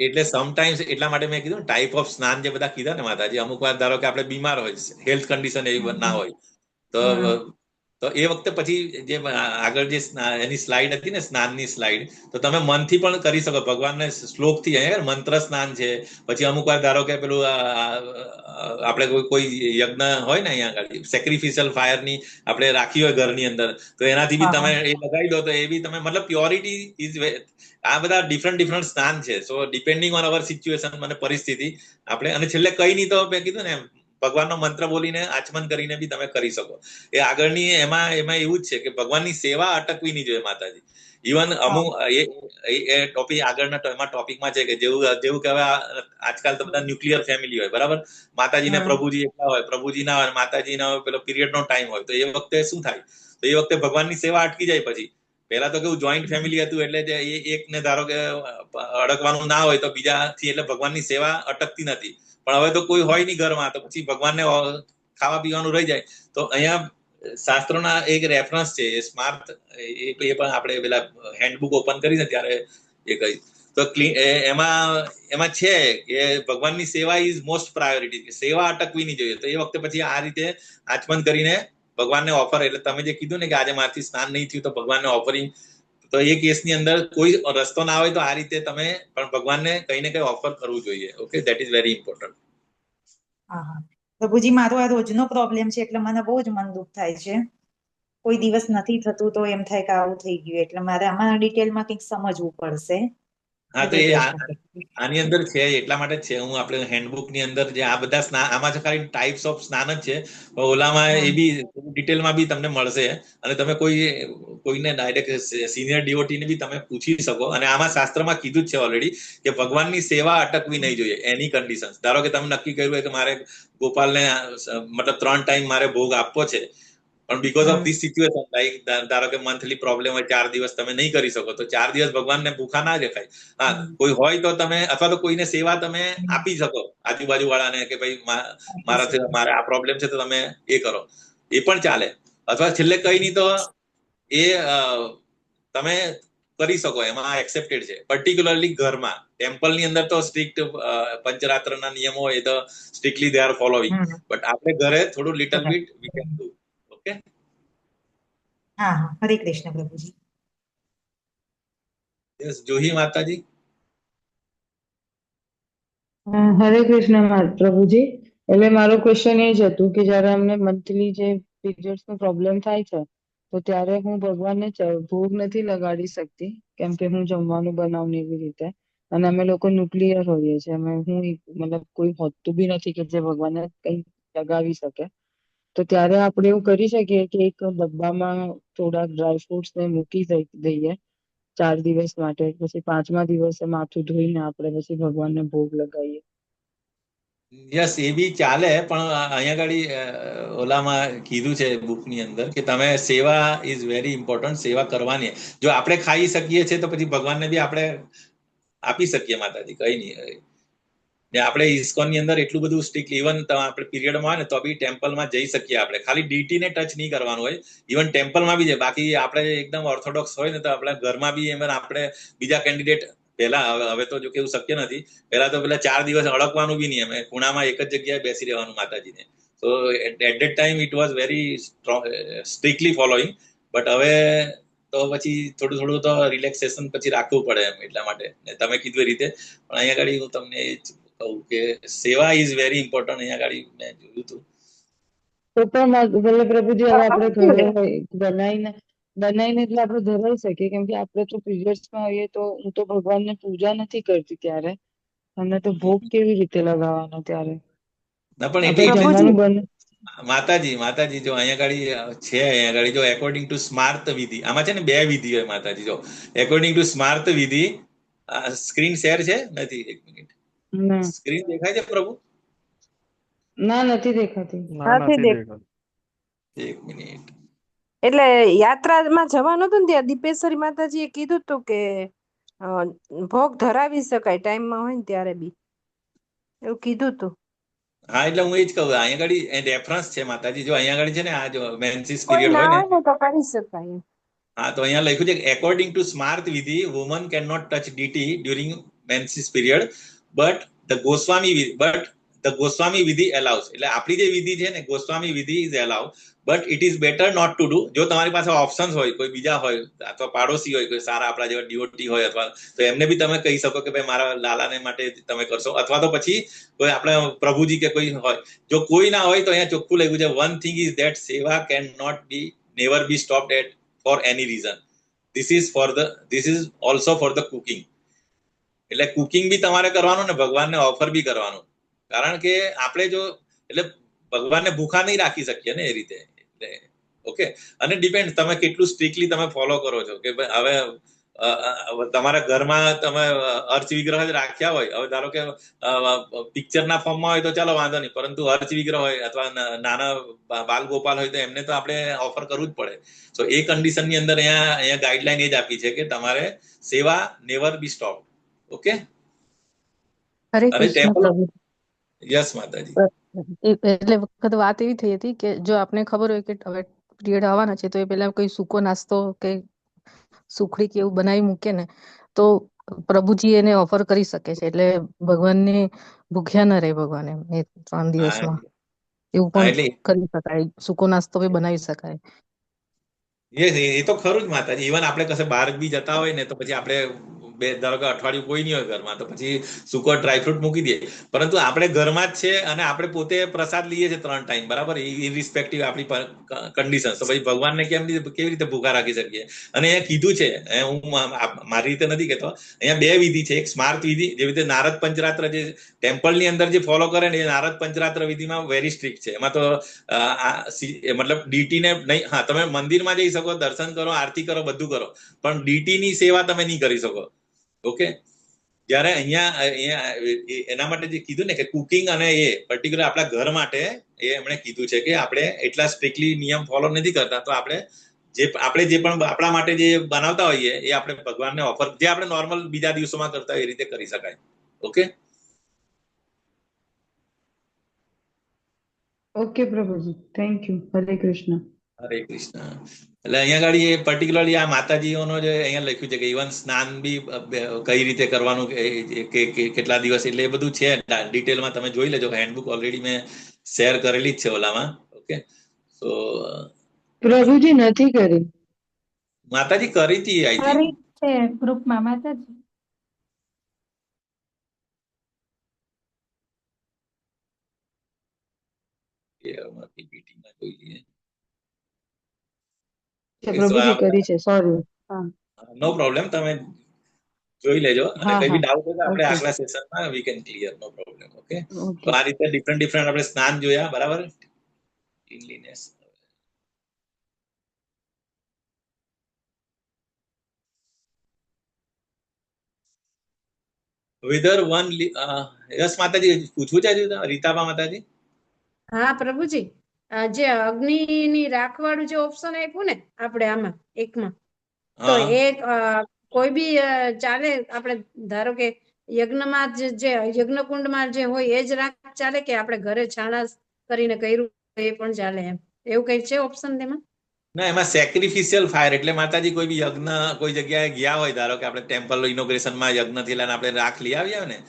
એટલે સમટાઈમ્સ એટલા માટે મેં કીધું ટાઈપ ઓફ સ્નાન જે બધા કીધા ને માતાજી, અમુક વાર ધારો કે આપણે બીમાર હોય, હેલ્થ કન્ડિશન એવી ના હોય તો એ વખતે પછી જે આગળ જે એની સ્લાઇડ હતી ને સ્નાનની સ્લાઇડ, તો તમે મનથી પણ કરી શકો, ભગવાનને શ્લોકથી. મંત્ર સ્નાન છે, પછી અમુક વાર ધારો કે પેલું આપણે કોઈ યજ્ઞ હોય ને અહીંયા આગળ સેક્રિફિશિયલ ફાયરની આપણે રાખી હોય ઘરની અંદર, તો એનાથી બી તમે એ લગાવી દો તો એ બી તમે મતલબ પ્યોરિટી ઇઝ. આ બધા ડિફરન્ટ સ્નાન છે. સો ડિપેન્ડિંગ ઓન અવર સિચ્યુએશન અને પરિસ્થિતિ આપણે, અને છેલ્લે કઈ નહીં તો મેં કીધું ને ભગવાનનો મંત્ર બોલીને આચમન કરીને બી તમે કરી શકો. એ આગળની એમાં એવું જ છે કે ભગવાનની સેવા અટકવી નહીં જોઈએ માતાજી. ઇવન અમુક એ ટોપિક આગળના એમાં ટોપિકમાં છે કે જેવું કે હવે આજકાલ તો બધા ન્યુક્લિયર ફેમિલી હોય, બરાબર. માતાજી ને પ્રભુજી એકલા હોય, પ્રભુજી ના હોય, માતાજી ના હોય, પેલો પીરિયડ નો ટાઈમ હોય, તો એ વખતે શું થાય? તો એ વખતે ભગવાનની સેવા અટકી જાય. પછી પહેલા તો કેવું જોઈન્ટ ફેમિલી હતું એટલે એકને ધારો કે અડકવાનું ના હોય તો બીજાથી, એટલે ભગવાનની સેવા અટકતી નથી. પણ હવે તો કોઈ હોય નહીં ઘરમાં, તો પછી ભગવાનને ખાવા પીવાનું રહી જાય. તો અહીંયા શાસ્ત્રોના એક રેફરન્સ છે, એ સ્માર્ટ, એ પણ આપણે પેલા હેન્ડબુક ઓપન કરી ને ત્યારે એ કહી, તો એમાં છે કે ભગવાનની સેવા ઇઝ મોસ્ટ પ્રાયોરિટી, સેવા અટકવી નહીં જોઈએ. તો એ વખતે પછી આ રીતે આચમન કરીને ભગવાનને ઓફર, એટલે તમે જે કીધું ને કે આજે મારથી સ્નાન નહીં થયું તો ભગવાનને ઓફરિંગ, તો એ કેસની અંદર કોઈ રસ્તો ના હોય તો આ રીતે તમે પણ ભગવાનને કઈ ને કઈ ઓફર કરવું જોઈએ. Okay, that is very important.
હા હા પ્રભુજી, મારો આ રોજનો પ્રોબ્લેમ છે એટલે મને બહુ જ મન દુઃખ થાય છે. કોઈ દિવસ નથી થતું તો એમ થાય કે આવું થઈ ગયું, એટલે મારે આમાં ડિટેલમાં કંઈક સમજવું પડશે.
હા, તો
હરે
એ
કૃષ્ણ પ્રભુજી.
આની અંદર છે, એટલા માટે જ છે. હું આપણે હેન્ડબુક ની અંદર જે આ બધા સ્નાન, આમાં તો ખાલી ટાઈપ્સ ઓફ સ્નાન જ છે, ઓલામાં
હા
એ બી ડિટેલમાં બી તમને મળશે. અને તમે કોઈને ડાયરેક્ટ સિનિયર ડીઓટી ને બી તમે પૂછી શકો. અને આમાં શાસ્ત્રમાં કીધું જ છે ઓલરેડી કે ભગવાનની સેવા અટકવી નહીં જોઈએ એની કન્ડિશન. ધારો કે તમે નક્કી કર્યું હોય કે મારે ગોપાલને મતલબ 3 ટાઈમ મારે ભોગ આપવો છે, પણ because of this situation, like ધારો કે મંથલી પ્રોબ્લેમ હોય, 4 દિવસ તમે નહીં કરી શકો, તો 4 દિવસ ભગવાનને ભૂખા ના દેખાય. હા, કોઈ હોય તો તમે, અથવા તો કોઈને સેવા તમે આપી શકો આજુબાજુ વાળાને, કે ભાઈ મારે આ પ્રોબ્લેમ છે તો તમે એ કરો, એ પણ ચાલે. અથવા છેલ્લે કઈ નહીં તો એ તમે કરી શકો, એમાં એક્સેપ્ટેડ છે. પર્ટિક્યુલરલી ઘરમાં, ટેમ્પલ ની અંદર તો સ્ટ્રિક્ટ પંચરાત્રના નિયમો હોય, એ તો strictly they are following. But આપણે ઘરે થોડું little bit we can do. Okay.
હા હા, હરે કૃષ્ણ પ્રભુજી.
યસ, જોહી માતાજી.
હરે કૃષ્ણ પ્રભુજી. એટલે મારો ક્વેશ્ચન એ જ હતું કે જયારે અમને મંથલી જે પીરિયડ્સ નો પ્રોબ્લેમ થાય છે, તો ત્યારે હું ભગવાનને ભોગ નથી લગાડી શકતી, કેમ કે હું જમવાનું બનાવું એવી રીતે. અને અમે લોકો ન્યુક્લિયર હોઈએ છીએ, મતલબ કોઈ હોતું બી નથી કે જે ભગવાનને કઈ લગાવી શકે. તો ત્યારે આપણે એવું કરી શકીએ કે એક ડબ્બામાં થોડાક ડ્રાયફ્રૂટ્સ ને મૂકી દઈએ 4 દિવસ માટે, પછી 5મા દિવસે માથું ધોઈને આપણે પછી ભગવાનને ભોગ લગાવીએ.
યસ, એ બી ચાલે. પણ અહીંયા આગળ ઓલામાં કીધું છે બુકની અંદર કે તમે સેવા ઇઝ વેરી ઇમ્પોર્ટન્ટ, સેવા કરવાની. જો આપણે ખાઈ શકીએ છીએ તો પછી ભગવાનને બી આપણે આપી શકીએ માતાજી, કઈ નહીં. ને આપણે ઇસ્કોન ની અંદર એટલું બધું સ્ટ્રિક્ટ, ઇવન આપણે પીરિયડમાં હોય ને તો બી ટેમ્પલમાં જઈ શકીએ. આપણે ખાલી ડીટીને ટચ નહીં કરવાનું હોય, ઇવન ટેમ્પલમાં બી છે. બાકી આપણે એકદમ ઓર્થોડોક્સ હોય ને તો આપણા ઘરમાં બી એમ આપણે બીજા કેન્ડિડેટ પહેલા, હવે તો જો કે એવું શક્ય નથી, પહેલા તો પેલા 4 દિવસ અડકવાનું બી નહીં, અમે ખૂણામાં એક જ જગ્યાએ બેસી રહેવાનું માતાજીને. તો at that time it was very strictly following. But હવે તો પછી થોડું થોડું તો રિલેક્સેશન પછી રાખવું પડે એમ, એટલા માટે તમે કીધું એ રીતે. પણ અહીંયા આગળ હું તમને એ જ કહું કે સેવા ઇઝ વેરી ઇમ્પોર્ટન્ટ. અહીંયા આગળ મેં જોયું હતું.
તો પણ પ્રભુજી, હવે આપણે ઘરે બનાવીને એટલે આપણે ધરાઈ શકીએ, કેમ કે આપણે તો પીરિયડ્સમાં હોઈએ, તો હું તો ભગવાનને પૂજા નથી કરતી ત્યારે, અને તો ભોગ કેવી રીતે લગાવવાનો ત્યારે?
ના, પણ
આપણે
એટલે
જમવાનું બને.
માતાજી જો અહીંયા આગળ છે, અહીંયા આગળ જો એકોર્ડિંગ ટુ સ્માર્ત વિધિ, આમાં છે ને 2 વિધિ હોય માતાજી. જો એકોર્ડિંગ ટુ સ્માર્ત વિધિ, સ્ક્રીન શેર છે નથી? 1 મિનિટ, સ્ક્રીન દેખાય છે પ્રભુ?
ના, નથી દેખાતી.
નથી દેખાતું.
1 મિનિટ.
એટલે યાત્રામાં જવાનું હતું ને ત્યાં દીપેશ્વરી માતાજીએ કીધું હતું કે ભોગ ધરાવી શકાય ટાઈમમાં હોય ને ત્યારે બી, એવું કીધું હતું.
હા, એટલે હું એ જ કહું, અહીંયા આગળ રેફરન્સ છે માતાજી. જો અહીંયા આગળ છે ને, આ જો મેન્સિસ
કોઈ
પીરિયડ
ના
હોય ને,
હોય ને તો કરી શકાય.
હા, તો અહીંયા લખ્યું છે એકોર્ડિંગ ટુ સ્માર્ત વિધિ, woman can not touch deity during menses period, but the Goswami વિધિ એલાઉસ. એટલે આપણી જે વિધિ છે ને, ગોસ્વામી વિધિ is allow, but it is better not to do. જો તમારી પાસે ઓપ્શન્સ હોય, કોઈ બીજા હોય, અથવા પાડોશી હોય, કોઈ સારા આપણા જેવા ડીઓટી હોય, અથવા તો એમને બી તમે કહી શકો કે ભાઈ મારા લાલાને માટે તમે કરશો. અથવા તો પછી કોઈ આપણે પ્રભુજી કે કોઈ હોય. જો કોઈ ના હોય તો અહીંયા ચોખ્ખું લખ્યું છે, one thing is that seva can not be never be stopped at for any reason. This is also for the cooking. એટલે કુકિંગ બી તમારે કરવાનું ને ભગવાનને ઓફર બી કરવાનું. કારણ કે આપણે જો, એટલે ભગવાનને ભૂખા નહીં રાખી શકીએ ને એ રીતે. ઓકે. અને ડિપેન્ડ તમે કેટલું સ્ટ્રિક્ટલી તમે ફોલો કરો છો. કે હવે તમારા ઘરમાં તમે અર્ચ વિગ્રહ જ રાખ્યા હોય, હવે ધારો કે પિક્ચરના ફોર્મમાં હોય તો ચાલો વાંધો નહીં, પરંતુ અર્ચ વિગ્રહ હોય અથવા નાના બાલ ગોપાલ હોય તો એમને તો આપણે ઓફર કરવું જ પડે. તો એ કન્ડિશનની અંદર અહીંયા ગાઈડલાઈન એ જ આપી છે કે તમારે સેવા નેવર બી સ્ટોપ. ઓકે.
હરે કૃષ્ણ પ્રભુ.
યસ માતાજી.
એટલે વખત વાત એવી થઈ હતી કે જો આપને ખબર હોય કે હવે પીરિયડ આવવાના છે, તો એ પેલા કોઈ સૂકો નાસ્તો કે સુખડી કે એવું બનાવી મૂકે ને, તો પ્રભુજી એને ઓફર કરી શકે છે, એટલે ભગવાનને ભૂખ્યા ન રહે ભગવાન એમ એ 3
હા
દિવસમાં એવું
હા,
પણ
એટલે
કરી શકાય, સૂકો નાસ્તો બી બનાવી શકાય.
એ તો ખરું જ માતાજી. ઇવન આપણે કશે બહાર બી જતા હોય ને તો પછી આપણે ધારો કે અઠવાડિયું કોઈ નહીં હોય ઘરમાં, તો પછી સૂકો ડ્રાયફ્રૂટ મૂકી દઈએ. પરંતુ આપણે ઘરમાં જ છે અને આપણે પોતે પ્રસાદ લઈએ છીએ 3 ટાઈમ, બરાબર, ઇરિસ્પેક્ટિવ આપણી કન્ડિશન. તો પછી ભગવાનને કેવી રીતે ભૂખા રાખી શકીએ? અને અહીંયા કીધું છે, હું મારી રીતે નથી કહેતો, અહીંયા 2 વિધિ છે. એક સ્માર્ત વિધિ, જેવી રીતે નારદ પંચરાત્ર જે ટેમ્પલની અંદર જે ફોલો કરે ને, એ નારદ પંચરાત્ર વિધિમાં વેરી સ્ટ્રિક્ટ છે. એમાં તો મતલબ ડીટી ને નહીં, હા તમે મંદિરમાં જઈ શકો, દર્શન કરો, આરતી કરો, બધું કરો, પણ ડીટી ની સેવા તમે નહીં કરી શકો. ઓકે, જ્યારે અહીંયા એના માટે જે કીધું ને કે કુકિંગ અને એ પર્ટિક્યુલર આપણા ઘર માટે એ એમણે કીધું છે કે આપણે એટલા સ્ટ્રિક્ટલી નિયમ ફોલો નથી કરતા, તો આપણે જે પણ આપણા માટે જે બનાવતા હોઈએ એ આપણે ભગવાનને ઓફર, જે આપણે નોર્મલ બીજા દિવસોમાં કરતા હોય એ રીતે કરી શકાય. ઓકે
ઓકે પ્રભુજી, થેન્ક યુ. હરે કૃષ્ણ.
હરે કૃષ્ણ. એટલે અહીંયા આગળ એ પર્ટિક્યુલરલી આ માતાજીઓનો જે અહીંયા લખ્યું છે કે ઇવન સ્નાન બી કઈ રીતે કરવાનું, કે કેટલા દિવસ, એટલે એ બધું છે ડિટેલમાં તમે જોઈ લેજો. હેન્ડબુક ઓલરેડી મેં શેર કરેલી જ છે ઓલામાં. ઓકે, તો
પ્રભુજી નથી કરી.
માતાજી કરી હતી આઈ થિંક.
કરી છે ગ્રુપમાં માતાજી.
પીપીટીમાં જોઈ લઈએ.
પ્રભુજી કરી છે, સોરી. હા,
નો પ્રોબ્લેમ, તમે જોઈ લેજો અને
હા,
કઈ બી
હા.
ડાઉટ હોય તો આપણે
ઓકે,
આગલા સેશનમાં we can clear, no problem. Okay, તો
ઓકે.
આ રીતે ડિફરન્ટ આપણે સ્નાન જોયા, બરાબર. ક્લીનલીનેસ. વેધર વન યસ માતાજી પૂછવું છે હજુ રીતાબા માતાજી?
હા પ્રભુજી, આ જે અગ્નિની રાખવાળું જે ઓપ્શન આપ્યું ને આપણે આમાં એકમાં, તો
હા
એ કોઈ બી ચાલે? આપણે ધારો કે યજ્ઞમાં જે યજ્ઞકુંડમાં જે હોય એ જ રાખ ચાલે, કે આપણે ઘરે છાણા કરીને કર્યું એ પણ ચાલે? એમ એવું કઈ છે ઓપ્શન તેમાં?
ના, એમાં સેક્રિફિશિયલ ફાયર એટલે માતાજી કોઈ બી યજ્ઞ કોઈ જગ્યાએ ગયા હોય, ધારો કે આપણે ટેમ્પલ ઇનોગ્રેશનમાં યજ્ઞ થી લઈને આપણે રાખ લઈ આવ્યા ને,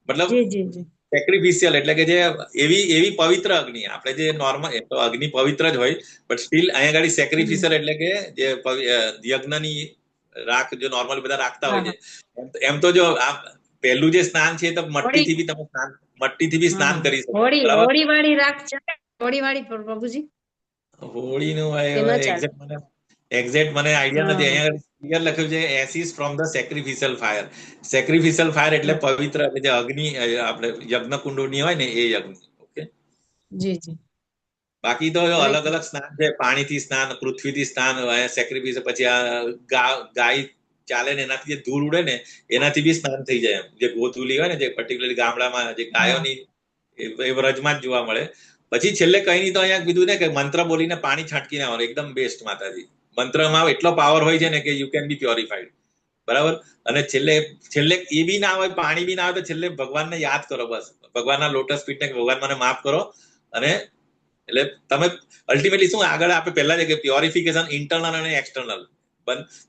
મતલબ
જી જી જી.
સેક્રિફિશિયલ એટલે કે જે એવી પવિત્ર અગ્નિ, આપણે જે નોર્મલ તો અગ્નિ પવિત્ર જ હોય, બટ સ્ટીલ અહીંયા આગળ સેક્રિફિશિયલ એટલે કે જે યજ્ઞની રાખ જો નોર્મલ બધા રાખતા હોય છે, એમ તો જો આ પહેલું જે સ્નાન છે તો મટ્ટીથી બી તમે મટ્ટીથી બી સ્નાન કરી શકો, બરાબર.
હોળી વાળી રાખ ચાલે? હોળી વાળી પ્રભુજી?
હોળીનું
તેમાં
એક્ઝેક્ટ મને આઈડિયા નથી. અહીંયા ક્લિયર લખ્યું છે એસીસ from the sacrificial fire. સેક્રિફિશિયલ fire એટલે પવિત્ર, એટલે જે અગ્નિ આપણે યજ્ઞ કુંડની હોય ને એ યજ્ઞ. ઓકે,
જી જી.
બાકી તો અલગ અલગ સ્નાન છે, પાણીથી સ્નાન, પૃથ્વીથી સ્નાન, સેક્રિફિશિયલ, પછી આ ગાય ચાલે ને એનાથી જે ધૂળ ઉડે ને એનાથી બી સ્નાન થઈ જાય. એમ જે ગોધુલી હોય ને, જે પર્ટિક્યુલરલી ગામડામાં જે ગાયોની એ વ્રજમાં જ જોવા મળે. પછી છેલ્લે કઈ નહીં તો અહીંયા કીધું ને કે મંત્ર બોલીને પાણી છાંટકીને આવવાનું, એકદમ બેસ્ટ માતાજી. મંત્રમાં એટલો પાવર હોય છે ને કે યુ કેન બી પ્યોરિફાઈડ, બરાબર. અને છેલ્લે એ બી ના હોય, પાણી બી ના હોય, તો છેલ્લે ભગવાનને યાદ કરો, બસ ભગવાનના લોટસ ફીટને ભગવાન મને માફ કરો. અને એટલે તમે અલ્ટિમેટલી શું આગળ આપણે પહેલા છે કે પ્યોરિફિકેશન ઇન્ટરનલ અને એક્સટર્નલ.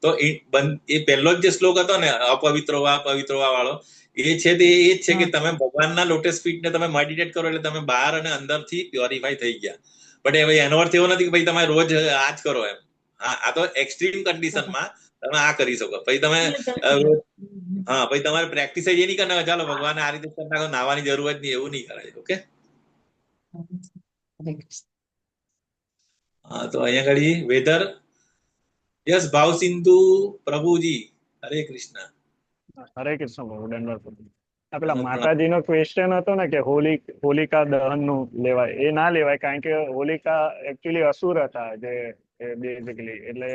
તો એ પહેલો જ જે શ્લોક હતો ને, અપવિત્રોવા વાળો, એ છે તે એ જ છે કે તમે ભગવાનના લોટસ ફીટને તમે મેડિટેટ કરો એટલે તમે બહાર અને અંદરથી પ્યોરિફાઈ થઈ ગયા. બટ હવે એનો અર્થ એવો નથી કે ભાઈ તમે રોજ આ જ કરો એમ. હા, આ તો એક્સ્ટ્રીમ કન્ડિશનમાં તમે આ કરી શકો. પછી તમે હા, પછી તમારે પ્રેક્ટિસ એ નહીં કરતા ચાલો ભગવાન આ રીતે કરી નાખો, નાવાની જરૂર જ નહીં, એવું નહીં કરાય. ઓકે, હા, તો અહીંયા ઘડી વેધર યસ ભાવ સિંધુ પ્રભુજી, હરે કૃષ્ણ.
હરે કૃષ્ણ પ્રભુ, દંડવત. આ પેલા માતાજીનો ક્વેશ્ચન હતો ને કે હોલિકા દહન નું લેવાય, એ ના લેવાય, કારણ કે હોલિકા એકચ્યુઅલી અસુર હતા, જે બેઝિકલી એટલે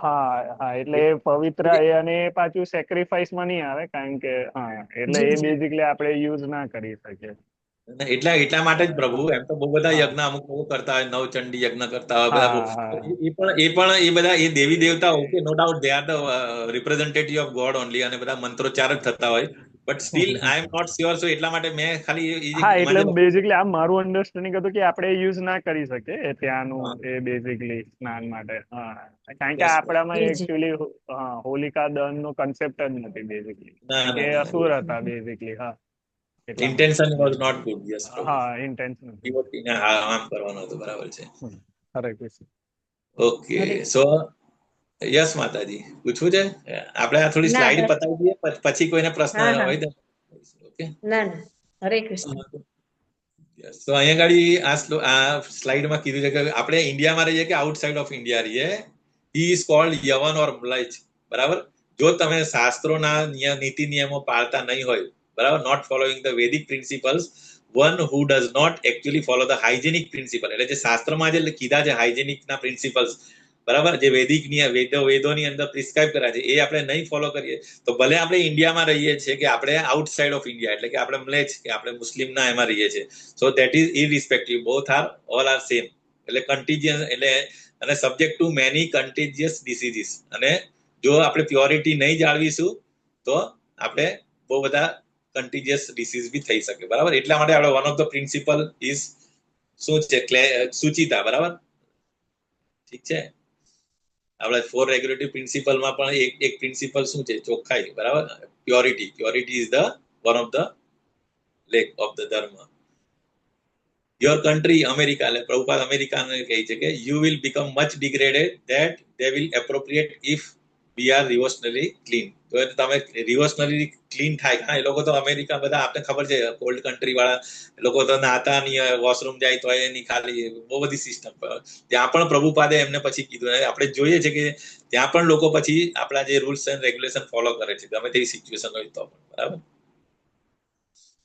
હા એટલે એ પવિત્ર એ અને પાછું સેક્રિફાઈસ માં નહીં આવે, કારણ કે હા એટલે એ બેઝિકલી આપણે યુઝ ના કરી શકીએ.
એટલા માટે જ પ્રભુ એમ તો બહુ બધા યજ્ઞ અમુક લોકો કરતા હોય, નવચંડી યજ્ઞ કરતા હોય બધા, એ બધા એ દેવી દેવતા okay, no doubt they are the representative of God only, અને બધા મંત્રોચ્ચાર જ થતા હોય. But still I am not sure, so એટલા માટે મેં ખાલી
હા એટલે બેઝિકલી આ મારું અન્ડરસ્ટેન્ડિંગ હતું કે આપણે યુઝ ના કરી શકીએ એ ત્યાંનું એ બેઝિકલી સ્નાન માટે. હા કારણ કે આપણામાં
એ જ
એકચ્યુઅલી હોલિકા દહન નો કન્સેપ્ટ જ નથી બેઝિકલી, કારણ કે અસુર હતા બેઝિકલી. હા એટલા માટે.
Intention was not good. Yes prabhu,
હા ઇન્ટેન્શન.
ડિવોટીને હાર્મ કરવાનો હતો. બરાબર છે.
હરે કૃષ્ણ.
ઓકે, સો યસ માતાજી, પૂછવું છે? આપણે આ થોડી
ના,
સ્લાઇડ
બસ.
પતાવી દઈએ, પછી કોઈને પ્રશ્ન
હા, હા.
હોય તો. ઓકે,
ના ના, હરે કૃષ્ણ.
તો અહીંયા ગાડી આ સ્લાઇડમાં કીધું છે કે આપણે ઇન્ડિયામાં રહીએ કે આઉટસાઇડ ઓફ ઇન્ડિયા રહીએ, હી ઇઝ કોલ્ડ યવન ઓર મ્લેચ્છ. બરાબર, જો તમે શાસ્ત્રોના નીતિ નિયમો પાળતા નહીં હોય, બરાબર, not following the Vedic principles, one who does not actually follow the hygienic principle, એટલે જે શાસ્ત્રમાં જે કીધા છે હાઇજેનિકના પ્રિન્સિપલ્સ, બરાબર, જે વેદોની અંદર પ્રિસ્ક્રાઇબ કર્યા છે, એ આપણે નહીં ફોલો કરીએ તો ભલે આપણે ઇન્ડિયામાં રહીએ છીએ કે આપણે આઉટસાઇડ ઓફ ઇન્ડિયા, એટલે કે આપણે મ્લેચ્છ કે આપણે મુસ્લિમના એમાં રહીએ છીએ, so that is irrespective, both are all are same. એટલે કન્ટીજીયસ, એટલે અને subject to many contagious diseases. અને જો આપણે પ્યોરિટી નહીં જાળવીશું તો આપણે બહુ બધા કન્ટીજીયસ ડિસીઝ બી થઈ શકે. બરાબર, એટલા માટે આપણે one of the principal is શું છે? સુચિતા. બરાબર, ઠીક છે. આપણે 4 રેગ્યુલેટરી પ્રિન્સિપલમાં પણ એક પ્રિન્સિપલ શું છે? ચોખ્ખાઈ. બરાબર, purity. Purity is the one of the leg of the dharma. Your country America, એટલે પ્રભુપાદ અમેરિકાને કહે છે કે you will become much degraded that they will appropriate if we are રિવોશનલી ક્લીન. તો તમે રિવોશનલી ક્લીન થાય. હા, એ લોકો તો અમેરિકા બધા આપણે ખબર છે, કોલ્ડ કન્ટ્રી વાળા લોકો તો નાતા નહીં, વોશરૂમ જાય તો એની ખાલી બહુ બધી સિસ્ટમ. ત્યાં પણ પ્રભુપાદે એમને પછી કીધું, આપણે જોઈએ છે કે ત્યાં પણ લોકો પછી આપણા જે રૂલ્સ એન્ડ રેગ્યુલેશન ફોલો કરે છે, ગમે તેવી સિચ્યુએશન હોય તો પણ. બરાબર,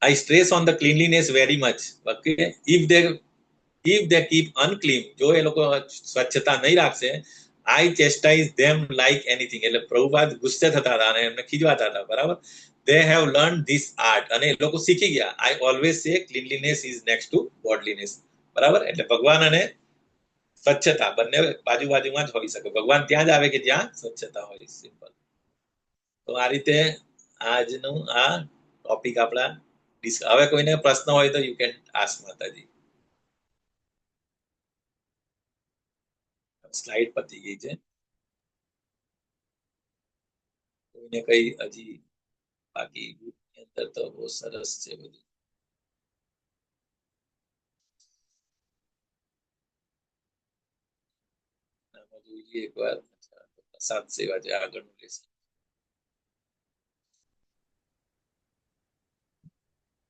I stress on the cleanliness very much. Okay, if they keep unclean, જો એ લોકો સ્વચ્છતા નહીં રાખશે, I chastise them like anything. એટલે પ્રભુપાદ ગુસ્સે થતા હતા અને એમને ખીજવાતા હતા. બરાબર, they have learned this art, અને એ લોકો શીખી ગયા. I always say cleanliness is next to godliness. બરાબર, એટલે ભગવાન અને સ્વચ્છતા બંને બાજુમાં જ હોઈ શકે. ભગવાન ત્યાં જ આવે કે જ્યાં સ્વચ્છતા હોય. સિમ્પલ. તો આ રીતે આજનું આ ટોપિક આપણા. હવે કોઈને પ્રશ્ન હોય તો યુ કેન આસ્ક માતાજી. સ્લાઇડ પતી ગઈ છે. કોઈને કઈ હજી બાકી અંદર તો બહુ સરસ છે બધું. જોઈએ એકવાર પ્રસાદ સેવા છે આગળનું લેસન.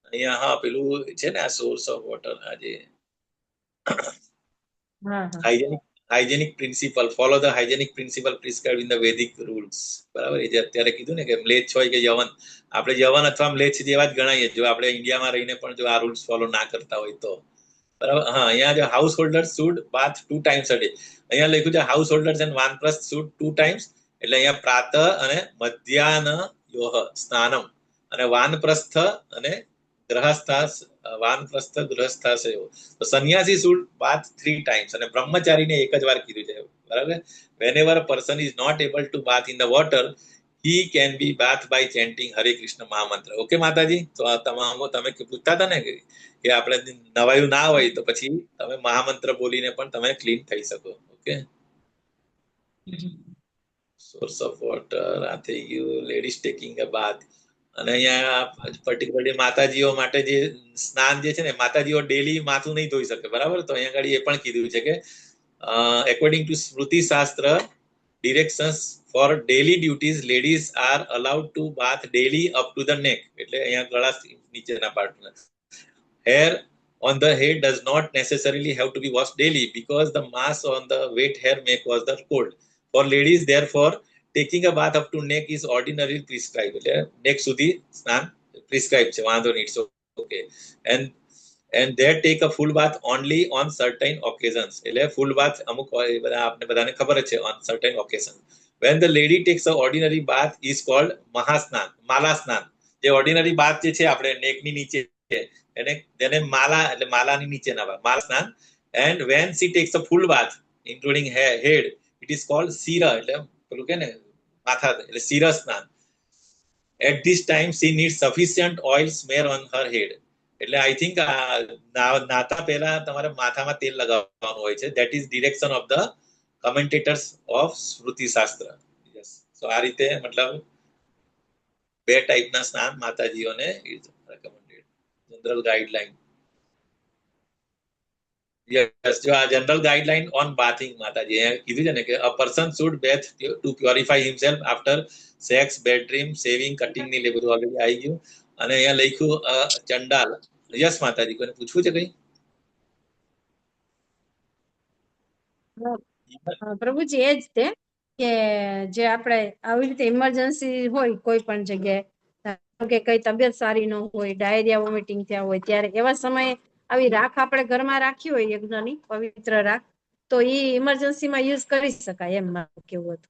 અહીંયા હા પેલું છે ને આ સોર્સ ઓફ વોટર, આજે hygienic principal, follow the hygienic principal prescribed in the Vedic rules. બરાબર, એ જે અત્યારે કીધું ને કે મ્લેચ્છ હોય કે યવન, આપણે યવન અથવા મ્લેચ્છ જેવા જ ગણાઈએ જો આપણે ઇન્ડિયામાં રહીને પણ જો આ રૂલ્સ ફોલો ના કરતા હોય તો. બરાબર, હા, અહીંયા જો householder should bath 2 times a day. અહીંયા લખ્યું છે householders and vanaprastha should 2 times, એટલે અહીંયા પ્રાતઃ અને મધ્યાહન યોહ સ્નાનમ, અને વાનપ્રસ્થ અને ગ્રહસ્થાસયો. તો સંન્યાસી શુડ બાથ 3 times, અને બ્રહ્મચારીને એક જ વાર કીધું છે. બરાબર, whenever a person is not able to bath in the water, he can be bath by chanting Hare Krishna મહામંત્ર. Okay માતાજી, તો આ તમે પૂછતા હતા ને કે આપણે નવાયું ના હોય તો પછી તમે મહામંત્ર બોલીને પણ તમે ક્લીન થઈ શકો. ઓકે, સોર્સ ઓફ વોટર આ થઈ ગયું. લેડીઝ ટેકિંગ અ બાથ, અને અહીંયા પર્ટિક્યુલરલી માતાજીઓ માટે જે સ્નાન જે છે ને, માતાજીઓ ડેલી માથું નહીં ધોઈ શકે. બરાબર, તો અહીંયા આગળ એ પણ કીધું છે કે according to smriti shastra directions for daily duties, ladies are allowed to bath daily up to the neck, એટલે અહીંયા ગળા નીચેના પાર્ટમાં. Hair on the head does not necessarily have to be washed daily because the mass on the wet hair may cause the cold. For ladies, therefore, taking a bath up to neck is ordinarily prescribed. એટલે neck સુધી સ્નાન prescribed છે, વાંધો નહીં, it's okay. And they take a full bath only on certain occasions. એટલે full bath અમુક આપને બધાને ખબર જ છે, on certain occasions. When the lady takes a ordinary bath is called મહાસ્નાન, માલા સ્નાન. જે ઓર્ડિનરી બાથ જે છે આપણે નેકની નીચે એને માલા, એટલે માલાની નીચેના માલા સ્નાન. And when she takes a full bath including head, it is called શિર, એટલે પેલું કે ને માથા, એટલે શિર સ્નાન. At this time she needs sufficient oil smear on her head. એટલે આઈ થિંક નાતા પહેલા તમારે માથામાં તેલ લગાવવાનું હોય છે. That is direction of the commentators of smriti shastra. Yes, so આ રીતે મતલબ 2 ટાઈપના સ્નાન માતાજીઓને is recommended. General guideline. Yes, જો આ જનરલ ગાઈડલાઈન ઓન બાથિંગ માતાજી અહીંયા કીધું છે ને કે a person should bathe to purify himself after sex, bad dream, shaving, cutting ની લે બધું ઓલરેડી આવી ગયું. અને અહીંયા લખ્યું ચંડાલ. યસ માતાજી, કોઈને પૂછવું છે કઈ?
પ્રભુજી એ જ તે કે જે આપણે આવી રીતે ઇમરજન્સી હોય કોઈ પણ જગ્યાએ, ધારો કે કઈ તબિયત સારી ન હોય, ડાયરિયા વોમિટિંગ થયા હોય, ત્યારે એવા સમયે આવી રાખ આપણે ઘરમાં રાખી હોય યજ્ઞની પવિત્ર રાખ, તો એ ઇમરજન્સીમાં યુઝ કરી શકાય, એમ મારું કેવું હતું.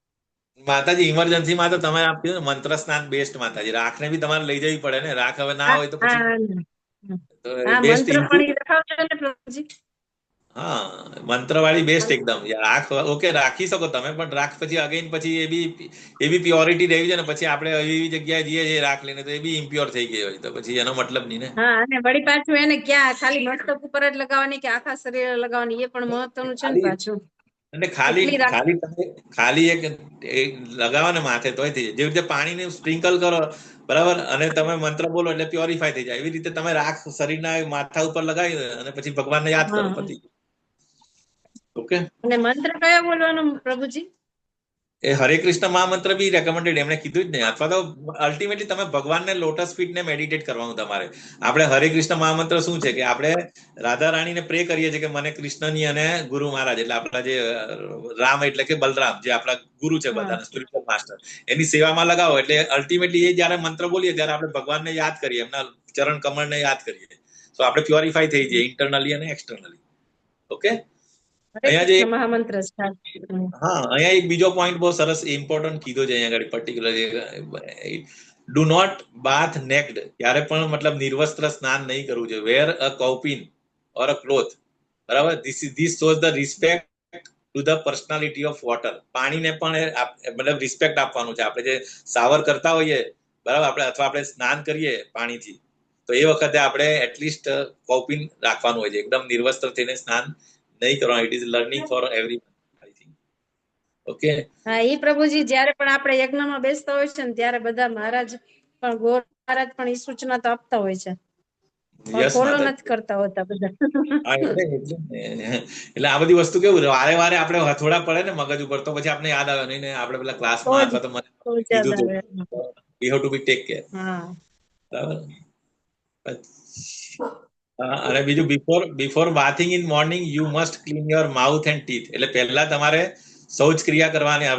માતાજી ઇમરજન્સીમાં તો તમે આપ્યું ને મંત્ર સ્નાન બેસ્ટ માતાજી. રાખને બી તમારે લઈ જવી પડે ને. રાખ હવે ના હોય તો પછી બેસ્ટ.
મંત્ર પણ ઈ લખાવજો ને પ્રભુજી.
હા, મંત્ર વાળી બેસ્ટ એકદમ. રાખ ઓકે રાખી શકો તમે, પણ રાખ પછી અગેન પછી એ બી પ્યોરિટી રહેવી છે ને. પછી આપણે એવી જગ્યાએ જઈએ છીએ રાખ લઈને તો એ બી ઇમ્પ્યોર થઈ ગઈ હોય તો પછી એનો મતલબ નહીં ને.
હા, અને વળી પાછું એને ક્યાં ખાલી મસ્તક ઉપર જ લગાવવાની કે આખા શરીરે લગાવવાની, એ પણ મહત્વનું છે ને પાછું.
અને ખાલી એક લગાવો ને માથે તોય થઈ જાય. જેવી રીતે પાણીને સ્પ્રિંકલ કરો બરાબર, અને તમે મંત્ર બોલો એટલે પ્યોરિફાય થઈ જાય. એવી રીતે તમે રાખ શરીરના માથા ઉપર લગાવી અને પછી ભગવાનને યાદ કરો, પતિ. ઓકે.
અને મંત્ર કયો બોલવાનો પ્રભુજી?
એ હરે કૃષ્ણ મહામંત્ર બી રેકમેન્ડેડ, એમણે કીધું જ નહીં. અથવા તો અલ્ટિમેટલી તમે ભગવાનને લોટસ ફીટ ને મેડિટેટ કરવાનું તમારે. આપણે હરે કૃષ્ણ મહામંત્ર શું છે કે આપણે રાધા રાણીને પ્રે કરીએ છીએ કે મને કૃષ્ણની અને ગુરુ મહારાજ એટલે આપણા જે રામ એટલે કે બલરામ જે આપણા ગુરુ છે બધાના સ્પિરિચ્યુઅલ માસ્ટર, એની સેવામાં લગાવો. એટલે અલ્ટિમેટલી એ જયારે મંત્ર બોલીએ ત્યારે આપણે ભગવાનને યાદ કરીએ, એમના ચરણ કમળને યાદ કરીએ. તો આપણે પ્યોરિફાઈ થઈ જઈએ ઇન્ટરનલી અને એક્સટર્નલી. ઓકે. અહીંયા એક બીજો પોઈન્ટ બહુ સરસ ઇમ્પોર્ટન્ટ કીધો છે અહીંયા આગળ પર્ટિક્યુલરલી. ડુ નોટ બાથ નેક્ડ. ક્યારે પણ મતલબ નિર્વસ્ત્ર સ્નાન નહીં કરવું જોઈએ. વેર અ કૌપિન ઓર અ ક્લોથ. બરાબર. This shows the respect to the personality of water. પાણીને પણ મતલબ રિસ્પેક્ટ આપવાનું છે. આપણે જે શાવર કરતા હોઈએ બરાબર, અથવા આપણે સ્નાન કરીએ પાણીથી, તો એ વખતે આપણે એટલીસ્ટ કૌપિન રાખવાનું હોય છે. એકદમ નિર્વસ્ત્ર થઈને સ્નાન નહીં કરવાનું. It is learning four everyone, I think. Okay.
હા, એ પ્રભુજી જ્યારે પણ આપણે યજ્ઞમાં બેસતા હોય છે ને ત્યારે બધા મહારાજ પણ ગોર મહારાજ પણ એ સૂચના તો આપતા હોય છે, ફોલો નથી કરતા હોતા બધા.
એટલે આ બધી વસ્તુ કેવું વારે વારે આપણે હથોડા પડે ને મગજ ઉપર, તો પછી આપણે યાદ આવે નહીં. આપણે પેલા ક્લાસમાં અથવા તો મને કીધું હતું we have to be take care. બરાબર. અને બીજું before bathing in morning you must clean your mouth and teeth. એટલે પહેલા તમારે શૌચ ક્રિયા કરવાની,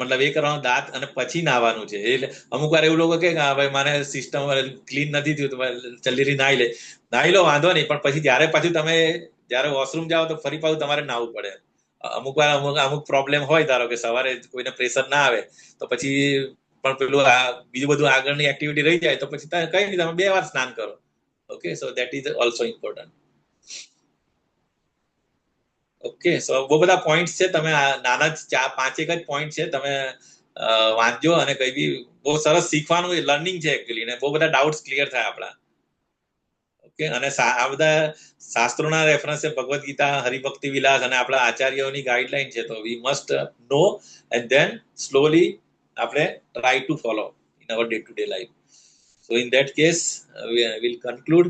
મતલબ એ કરવાનું દાંત, અને પછી નાહવાનું છે. એટલે અમુક વાર એવું લોકો કે ભાઈ મને સિસ્ટમ ક્લીન નથી થયું તો જલ્દીથી નાહી લો, વાંધો નહીં. પણ પછી જયારે પાછું તમે જયારે વોશરૂમ જાઓ તો ફરી પાછું તમારે નાહવું પડે. અમુક વાર અમુક પ્રોબ્લેમ હોય, ધારો કે સવારે કોઈને પ્રેશર ના આવે તો પછી પણ પેલું બીજું બધું આગળની એક્ટિવિટી રહી જાય તો પછી કઈ નહીં, તમે 2 વાર સ્નાન કરો. Okay, so that is also important. Okay, so બહુ બધા પોઈન્ટ છે. તમે નાના 5-1 જ પોઈન્ટ છે, તમે વાંચજો અને કઈ બી બહુ સરસ શીખવાનું લર્નિંગ છે એકચ્યુઅલી, અને બહુ બધા ડાઉટ્સ ક્લિયર થાય આપણા. ઓકે. અને આ બધા શાસ્ત્રોના રેફરન્સ છે, ભગવદ્ ગીતા, હરિભક્તિ વિલાસ અને આપણા આચાર્યોની ગાઈડલાઈન છે. તો we must know and then slowly આપણે try to follow in our day to day life. So in that case we will conclude.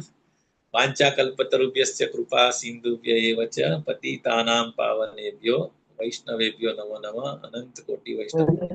વાંચાકલ્પતરુભ્યશ્ચ કૃપા સિંધુભ્ય એવ ચ પતિતાનાં પાવનેભ્યો વૈષ્ણવેભ્યો નમો નમઃ. અનંત કોટિ વૈષ્ણવ